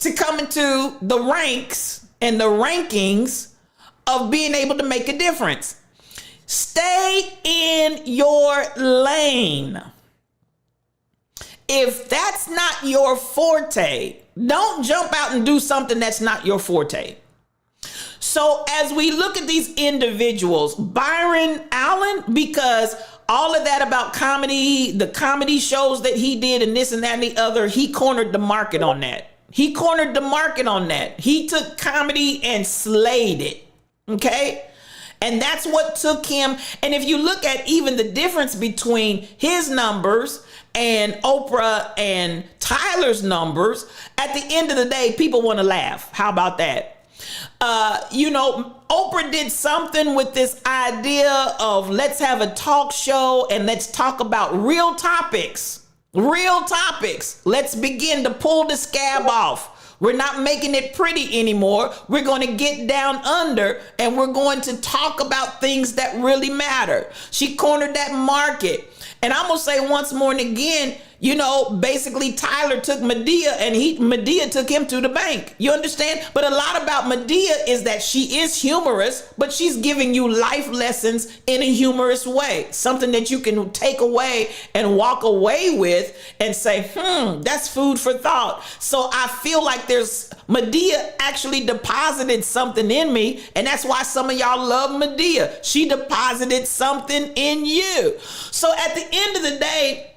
to come into the ranks and the rankings of being able to make a difference. Stay in your lane. If that's not your forte, don't jump out and do something that's not your forte. So as we look at these individuals, Byron Allen, because all of that about comedy, the comedy shows that he did and this and that and the other, he cornered the market on that. He cornered the market on that. He took comedy and slayed it. Okay? And that's what took him. And if you look at even the difference between his numbers and Oprah and Tyler's numbers, at the end of the day, people want to laugh. How about that? Oprah did something with this idea of let's have a talk show and let's talk about real topics. Real topics. Let's begin to pull the scab off. We're not making it pretty anymore. We're going to get down under and we're going to talk about things that really matter. She cornered that market. And I'm going to say once more and again, basically Tyler took Medea and Medea took him to the bank. You understand? But a lot about Medea is that she is humorous, but she's giving you life lessons in a humorous way. Something that you can take away and walk away with and say, that's food for thought. So I feel like Medea actually deposited something in me. And that's why some of y'all love Medea. She deposited something in you. So at the end of the day,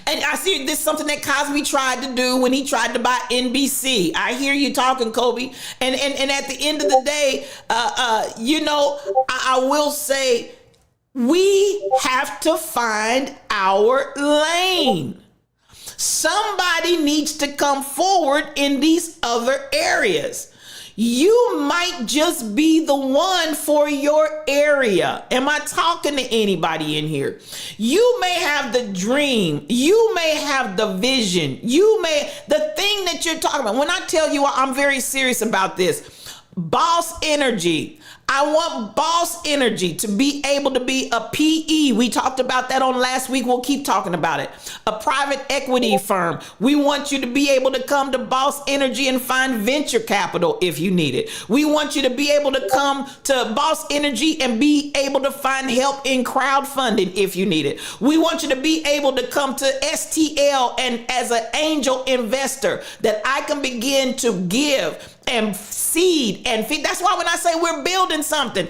and I see this is something that Cosby tried to do when he tried to buy NBC. I hear you talking, Kobe. And at the end of the day, I will say we have to find our lane. Somebody needs to come forward in these other areas. You might just be the one for your area. Am I talking to anybody in here? You may have the dream. You may have the vision. The thing that you're talking about. When I tell you I'm very serious about this, Boss Energy. I want Boss Energy to be able to be a PE. We talked about that on last week. We'll keep talking about it. A private equity firm. We want you to be able to come to Boss Energy and find venture capital if you need it. We want you to be able to come to Boss Energy and be able to find help in crowdfunding if you need it. We want you to be able to come to STL and as an angel investor that I can begin to give and seed and feed. That's why when I say we're building something,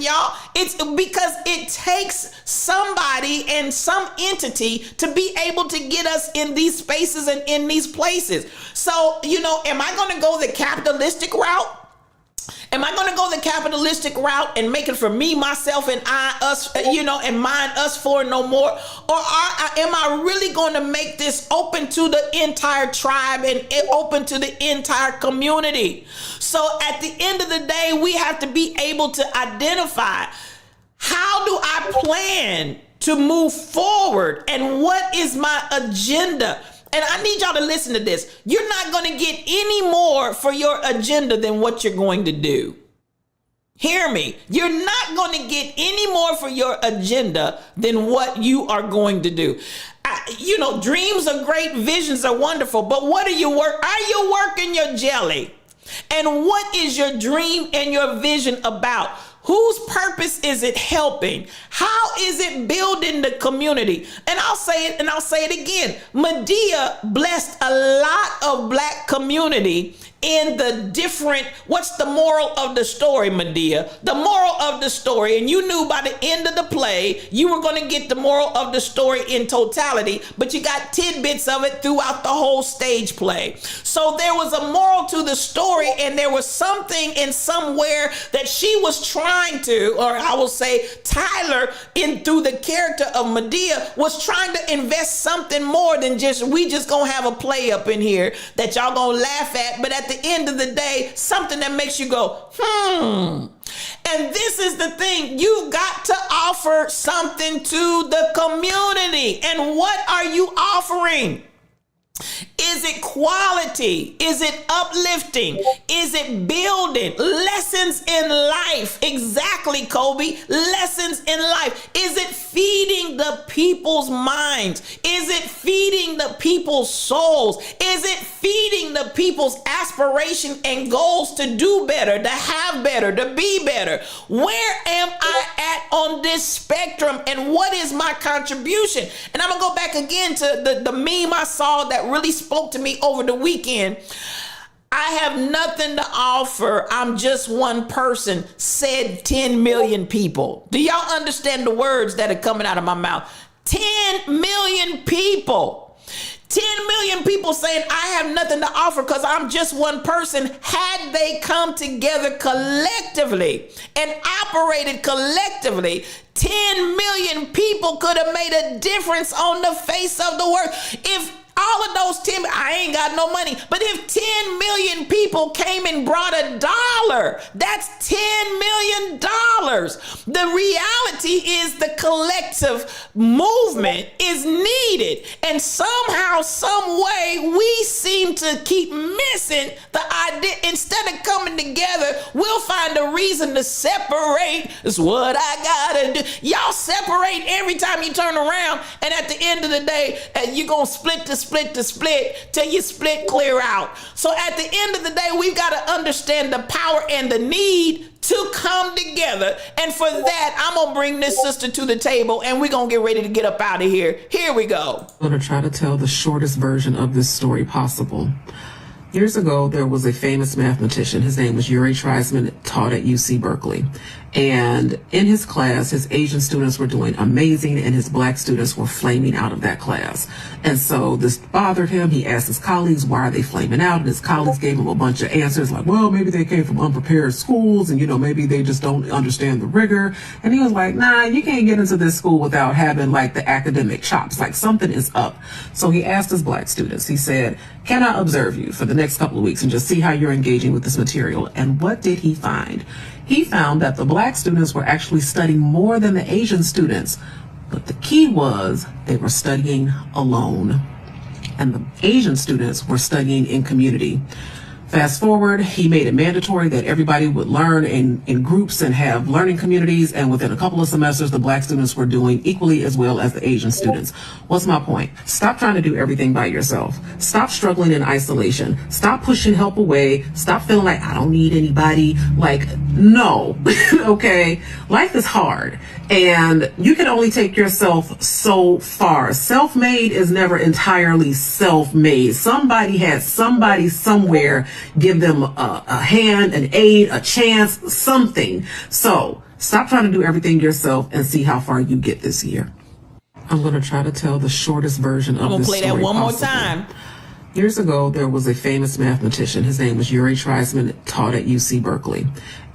y'all. It's because it takes somebody and some entity to be able to get us in these spaces and in these places. So, am I going to go the capitalistic route? Am I going to go the capitalistic route and make it for me, myself, and I, us, and mine, us, for no more? Or am I really going to make this open to the entire tribe and open to the entire community? So at the end of the day, we have to be able to identify, how do I plan to move forward, and what is my agenda? And I need y'all to listen to this. You're not going to get any more for your agenda than what you're going to do. Hear me. You're not going to get any more for your agenda than what you are going to do. Dreams are great, visions are wonderful, but what are you working your jelly? And what is your dream and your vision about? Whose purpose is it helping? How is it building the community? And I'll say it, and I'll say it again. Medea blessed a lot of Black community in the different, what's the moral of the story, Medea? The moral of the story, and you knew by the end of the play, you were going to get the moral of the story in totality, but you got tidbits of it throughout the whole stage play. So there was a moral to the story, and there was something in somewhere that she was trying to, or I will say Tyler, through the character of Medea, was trying to invest something more than we just gonna have a play up in here that y'all gonna laugh at, but at the end of the day, something that makes you go, And this is the thing. You've got to offer something to the community. And what are you offering? Is it quality? Is it uplifting? Is it building? Lessons in life. Exactly, Kobe. Lessons in life. Is it feeding the people's minds? Is it feeding the people's souls? Is it feeding the people's aspiration and goals to do better, to have better, to be better? Where am I at on this spectrum, and what is my contribution? And I'm going to go back again to the meme I saw that really spoke to me over the weekend. I have nothing to offer. I'm just one person, said 10 million people. Do y'all understand the words that are coming out of my mouth? 10 million people. 10 million people saying I have nothing to offer because I'm just one person. Had they come together collectively and operated collectively, 10 million people could have made a difference on the face of the earth. If all of those 10, I ain't got no money, but if 10 million people came and brought $1, that's $10 million. The reality is the collective movement is needed. And somehow, some way, we seem to keep missing the idea. Instead of coming together, we'll find a reason to separate. It's what I gotta do. Y'all separate every time you turn around, and at the end of the day, you're gonna split till you split clear out. So at the end of the day, we've got to understand the power and the need to come together. And for that, I'm going to bring this sister to the table, and we're going to get ready to get up out of here. Here we go. I'm going to try to tell the shortest version of this story possible. Years ago, there was a famous mathematician. His name was Yuri Treisman, taught at UC Berkeley. And in his class, his Asian students were doing amazing, and his Black students were flaming out of that class. And so this bothered him. He asked his colleagues, why are they flaming out? And his colleagues gave him a bunch of answers like, well, maybe they came from unprepared schools, and, maybe they just don't understand the rigor. And he was like, nah, you can't get into this school without having like the academic chops. Like something is up. So he asked his Black students, he said, can I observe you for the next couple of weeks and just see how you're engaging with this material? And what did he find? He found that the Black students were actually studying more than the Asian students, but the key was they were studying alone, and the Asian students were studying in community. Fast forward, he made it mandatory that everybody would learn in groups and have learning communities, and within a couple of semesters, the Black students were doing equally as well as the Asian students. What's my point? Stop trying to do everything by yourself. Stop struggling in isolation. Stop pushing help away. Stop feeling like I don't need anybody. Like, no, okay? Life is hard, and you can only take yourself so far. Self-made is never entirely self-made. Somebody had somebody somewhere give them a hand, an aid, a chance, something. So stop trying to do everything yourself and see how far you get this year. I'm going to try to tell the shortest version of this story. I'm going to play that one more time. Years ago, there was a famous mathematician. His name was Yuri Treisman, taught at UC Berkeley.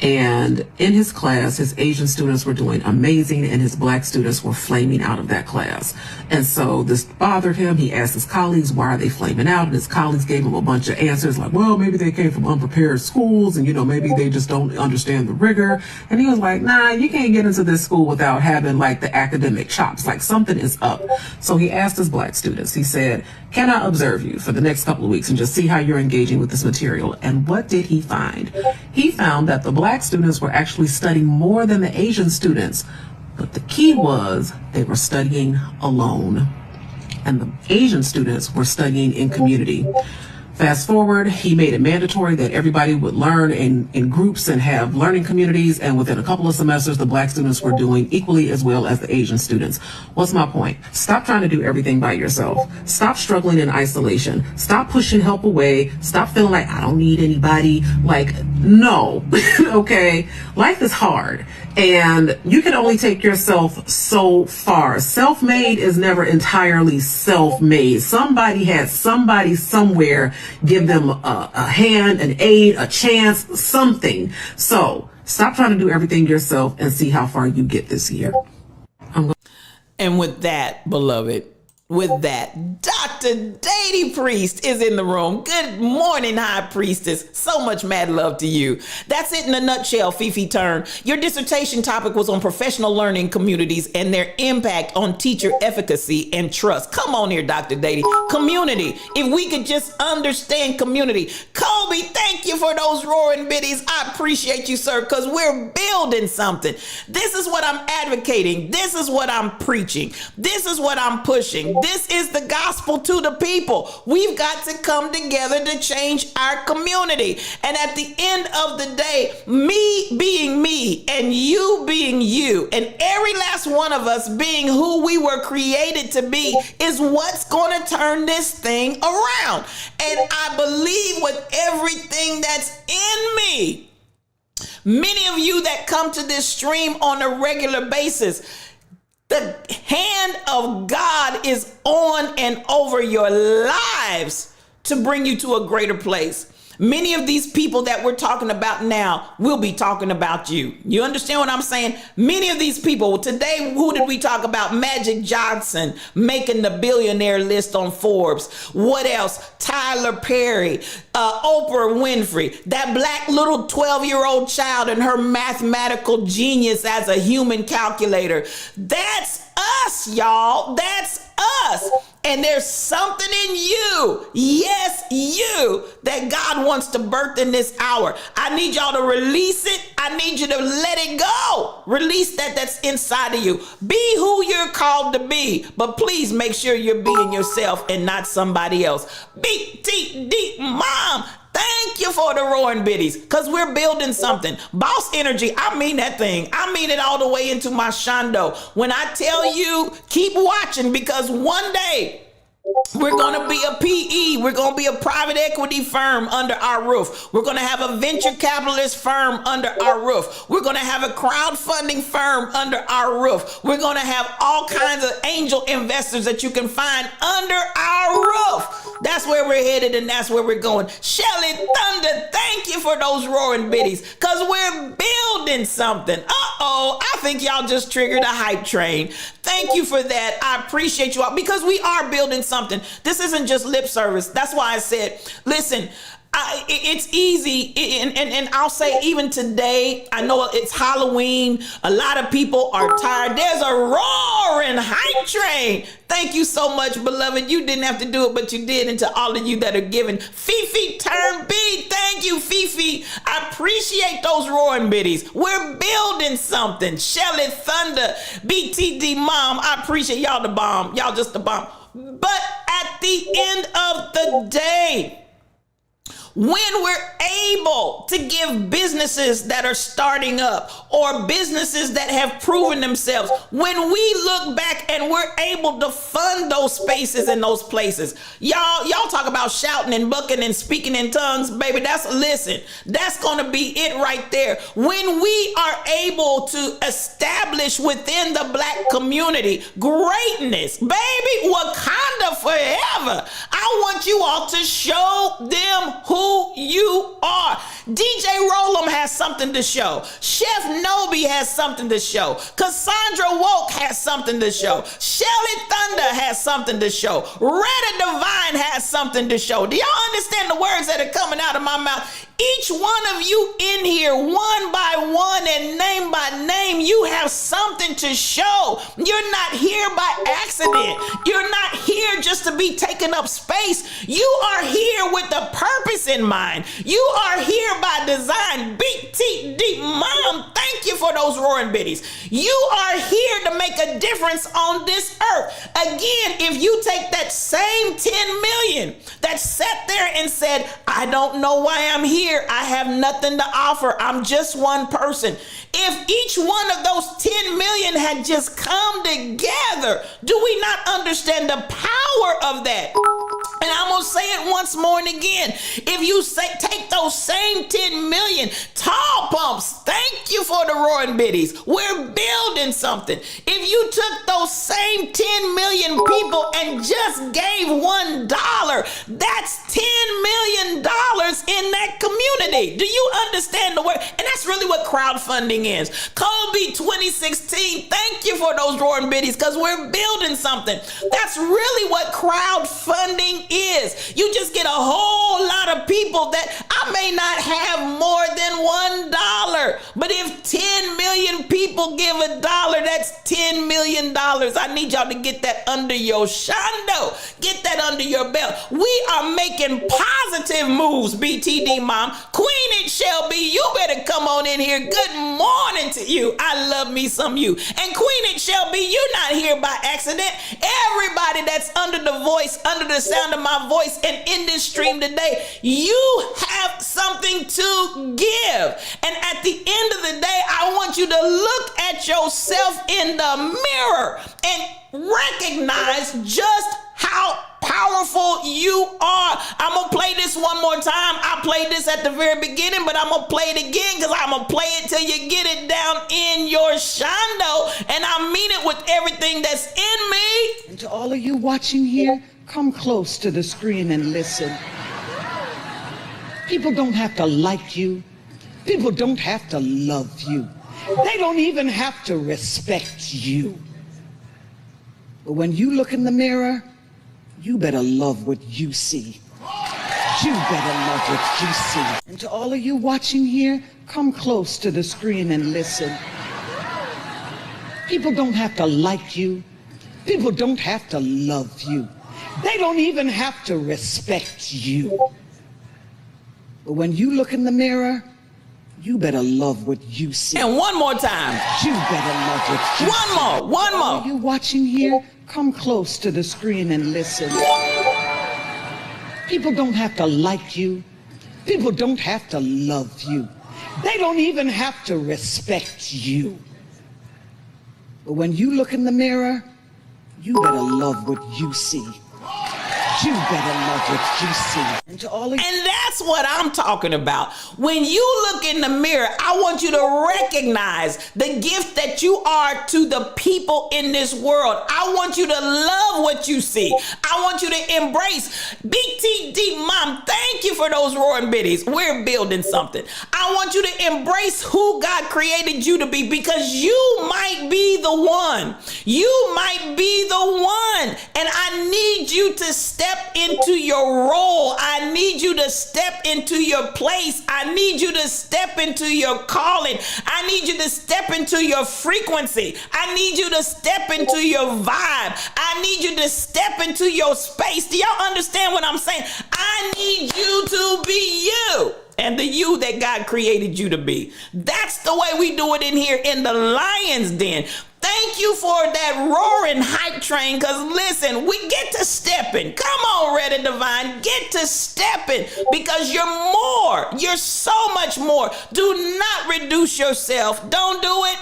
And in his class, his Asian students were doing amazing and his black students were flaming out of that class. And so this bothered him. He asked his colleagues, why are they flaming out? And his colleagues gave him a bunch of answers like, well, maybe they came from unprepared schools and, maybe they just don't understand the rigor. And he was like, nah, you can't get into this school without having like the academic chops. Like something is up. So he asked his black students, he said, can I observe you for the next couple of weeks and just see how you're engaging with this material? And what did he find? He found that the black students were actually studying more than the Asian students. But the key was they were studying alone. And the Asian students were studying in community. Fast forward, he made it mandatory that everybody would learn in groups and have learning communities. And within a couple of semesters, the black students were doing equally as well as the Asian students. What's my point? Stop trying to do everything by yourself. Stop struggling in isolation. Stop pushing help away. Stop feeling like I don't need anybody. Like, no, okay? Life is hard. And you can only take yourself so far. Self-made is never entirely self-made. Somebody had somebody somewhere give them a hand, an aid, a chance, something. So stop trying to do everything yourself and see how far you get this year. And with that, beloved, with that, Dr. Dady Priest is in the room. Good morning, High Priestess. So much mad love to you. That's it in a nutshell, Fifi Turn. Your dissertation topic was on professional learning communities and their impact on teacher efficacy and trust. Come on here, Dr. Dady. Community. If we could just understand community. Kobe, thank you for those roaring biddies. I appreciate you, sir, because we're building something. This is what I'm advocating. This is what I'm preaching. This is what I'm pushing. This is the gospel to the people. We've got to come together to change our community. And at the end of the day, me being me and you being you and every last one of us being who we were created to be is what's going to turn this thing around. And I believe with everything that's in me, many of you that come to this stream on a regular basis, the hand of God is on and over your lives to bring you to a greater place. Many of these people that we're talking about now will be talking about you. You understand what I'm saying? Many of these people, today, who did we talk about? Magic Johnson making the billionaire list on Forbes. What else? Tyler Perry, Oprah Winfrey, that black little 12-year-old child and her mathematical genius as a human calculator. That's us, y'all. That's us. And there's something in you, yes, you, that God wants to birth in this hour. I need y'all to release it. I need you to let it go. Release that's inside of you. Be who you're called to be, but please make sure you're being yourself and not somebody else. BTD Mom. Thank you for the roaring biddies, because we're building something. Boss energy, I mean that thing. I mean it all the way into my shondo. When I tell you, keep watching, because one day we're going to be a PE. We're going to be a private equity firm under our roof. We're going to have a venture capitalist firm under our roof. We're going to have a crowdfunding firm under our roof. We're going to have all kinds of angel investors that you can find under our roof. That's where we're headed, and that's where we're going. Shelly Thunder, thank you for those roaring biddies, because we're building something. Uh-oh, I think y'all just triggered a hype train. Thank you for that. I appreciate you all, because we are building something. This isn't just lip service. That's why I said, listen, it's easy. And I'll say even today, I know it's Halloween. A lot of people are tired. There's a roaring hype train. Thank you so much, beloved. You didn't have to do it, but you did. And to all of you that are giving, Fifi Turn B, thank you, Fifi. I appreciate those roaring biddies. We're building something. Shelly Thunder, BTD Mom, I appreciate y'all the bomb. Y'all just the bomb. But at the end of the day, when we're able to give businesses that are starting up or businesses that have proven themselves, when we look back and we're able to fund those spaces and those places, y'all talk about shouting and bucking and speaking in tongues, baby, that's going to be it right there. When we are able to establish within the black community greatness, baby, Wakanda Shonda forever. I want you all to show them who you are. DJ Rollum has something to show. Chef Nobi has something to show. Cassandra Woke has something to show. Shelly Thunder has something to show. Retta Divine has something to show. Do y'all understand the words that are coming out of my mouth? Each one of you in here, one by one and name by name, you have something to show. You're not here by accident. You're not here just to be taking up space. You are here with a purpose in mind. You are here by design. Big T Deep Mom, thank you for those roaring biddies. You are here to make a difference on this earth. Again, if you take that same 10 million that sat there and said, I don't know why I'm here, I have nothing to offer, I'm just one person. If each one of those 10 million had just come together, do we not understand the power of that? And I'm going to say it once more and again. If you take those same 10 million tall pumps, thank you for the roaring biddies. We're building something. If you took those same 10 million people and just gave $1, that's $10 million in that community. Do you understand the word? And that's really what crowdfunding is. Kobe 2016, thank you for those roaring biddies because we're building something. That's really what crowdfunding is. You just get a whole lot of people that I may not have more than $1, but if 10 million people give $1, that's $10 million. I need y'all to get that under your shondo. Get that under your belt. We are making positive moves, BTD Mom. Queen it shall be. You better come on in here. Good morning to you. I love me some you. And Queen it shall be. You're not here by accident. Everybody that's under the voice, under the sound of my voice and in this stream today, you have something to give. And at the end of the day, I want you to look at yourself in the mirror and recognize just how powerful you are. I'm going to play this one more time. I played this at the very beginning, but I'm going to play it again because I'm going to play it till you get it down in your shondo. And I mean it with everything that's in me. And to all of you watching here, come close to the screen and listen. People don't have to like you. People don't have to love you. They don't even have to respect you. But when you look in the mirror, you better love what you see. You better love what you see. And to all of you watching here, come close to the screen and listen. People don't have to like you. People don't have to love you. They don't even have to respect you. But when you look in the mirror, you better love what you see. And one more time. You better love what you see. One more. Are you watching here? Come close to the screen and listen. People don't have to like you. People don't have to love you. They don't even have to respect you. But when you look in the mirror, you better love what you see. You better love what you see. And to all of you. And that's what I'm talking about. When you look in the mirror, I want you to recognize the gift that you are to the people in this world. I want you to love what you see. I want you to embrace. BTD Mom, thank you for those roaring biddies. We're building something. I want you to embrace who God created you to be because you might be the one. You might be the one. And I need you to step into your role. I need you to step into your place. I need you to step into your calling. I need you to step into your frequency. I need you to step into your vibe. I need you to step into your space. Do y'all understand what I'm saying? I need you to be you. And the you that God created you to be. That's the way we do it in here in the Lion's Den. Thank you for that roaring hype train, because listen, we get to stepping. Come on, Retta Divine, get to stepping, because you're more. You're so much more. Do not reduce yourself. Don't do it.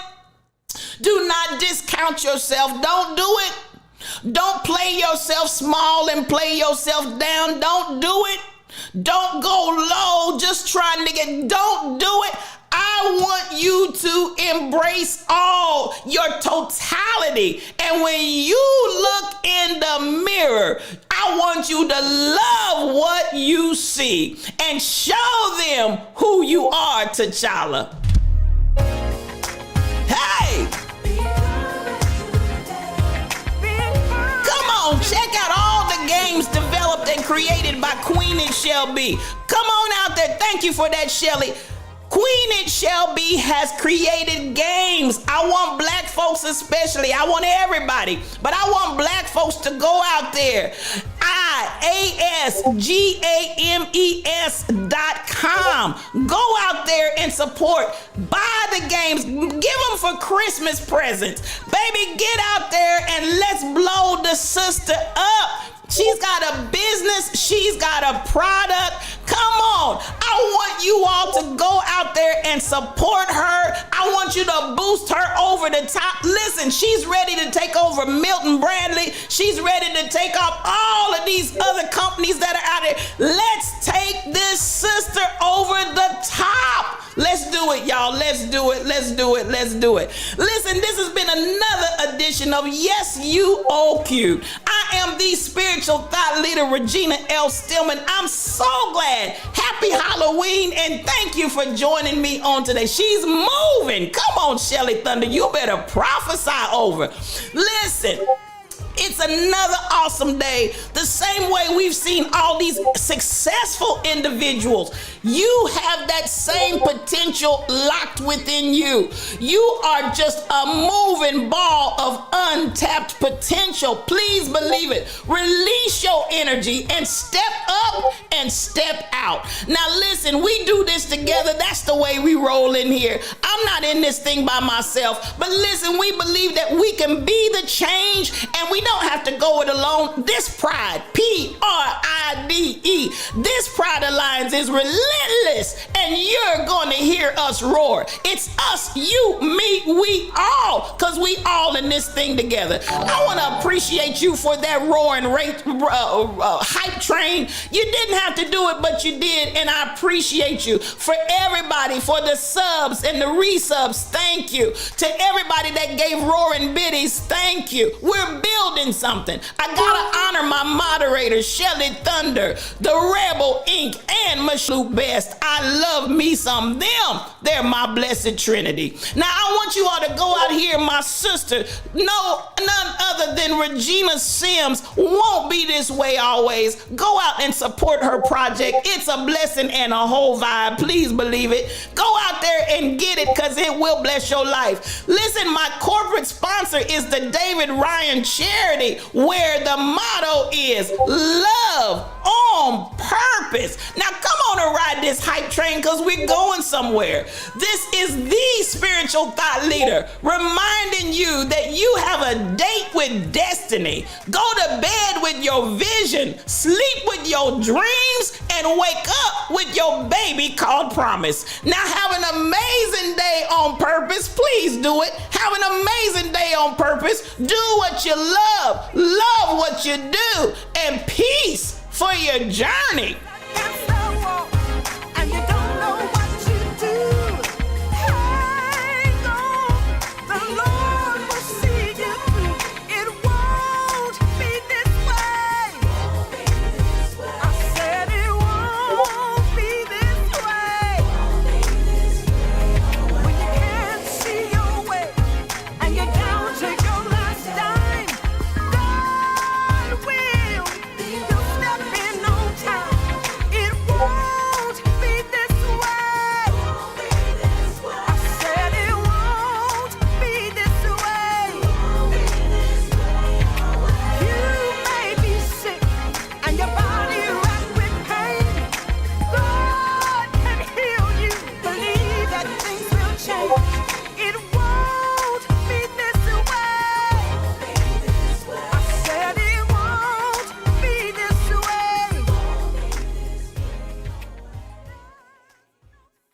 Do not discount yourself. Don't do it. Don't play yourself small and play yourself down. Don't do it. Don't go low just trying to get, don't do it. I want you to embrace all your totality. And when you look in the mirror, here. I want you to love what you see and show them who you are, T'Challa. Hey! Come on, check out all the games developed and created by Queen and Shelby. Come on out there. Thank you for that, Shelly. Queen and Shelby has created games. I want black folks especially. I want everybody, but I want black folks to go out there. IASGAMES.com. Go out there and support. Buy the games. Give them for Christmas presents. Baby, get out there and let's blow the sister up. She's got a business. She's got a product. Come on. I want you all to go out there and support her. I want you to boost her over the top. Listen, she's ready to take over Milton Bradley. She's ready to take off all of these other companies that are out there. Let's take this sister over the top. Let's do it, y'all. Let's do it. Let's do it. Let's do it. Listen, this has been another edition of Yes You OQ. I am the spiritual thought leader, Regina L. Stillman. I'm so glad. Happy Halloween, and thank you for joining me on today. She's moving. Come on, Shelly Thunder. You better prophesy over. Listen. It's another awesome day. The same way we've seen all these successful individuals. You have that same potential locked within you. You are just a moving ball of untapped potential. Please believe it. Release your energy and step up and step out. Now listen, we do this together. That's the way we roll in here. I'm not in this thing by myself, but listen, we believe that we can be the change and we don't have to go it alone. This pride, Pride, this Pride Alliance is relentless, and you're going to hear us roar. It's us, you, me, we all, because we all in this thing together. I want to appreciate you for that roaring hype train. You didn't have to do it, but you did, and I appreciate you. For everybody, for the subs and the resubs, thank you. To everybody that gave roaring biddies, thank you. We're building something. I gotta honor my moderators, Shelly Thunder, the Rebel Inc., and Michelle Best. I love me some them. They're my blessed trinity. Now I want you all to go out here. My sister, none other than Regina Sims, won't be this way always. Go out and support her project. It's a blessing and a whole vibe. Please believe it. Go out there and get it, because it will bless your life. Listen, my corporate sponsor is the David Ryan Charity, where the motto is love on purpose. Now come on and ride this hype train, because we're going somewhere. This is the spiritual thought leader, reminding you that you have a date with destiny. Go to bed with your vision, sleep with your dreams, and wake up with your baby called promise. Now have an amazing day on purpose. Please do it. Have an amazing day on purpose. Do what you love what you do, and peace for your journey.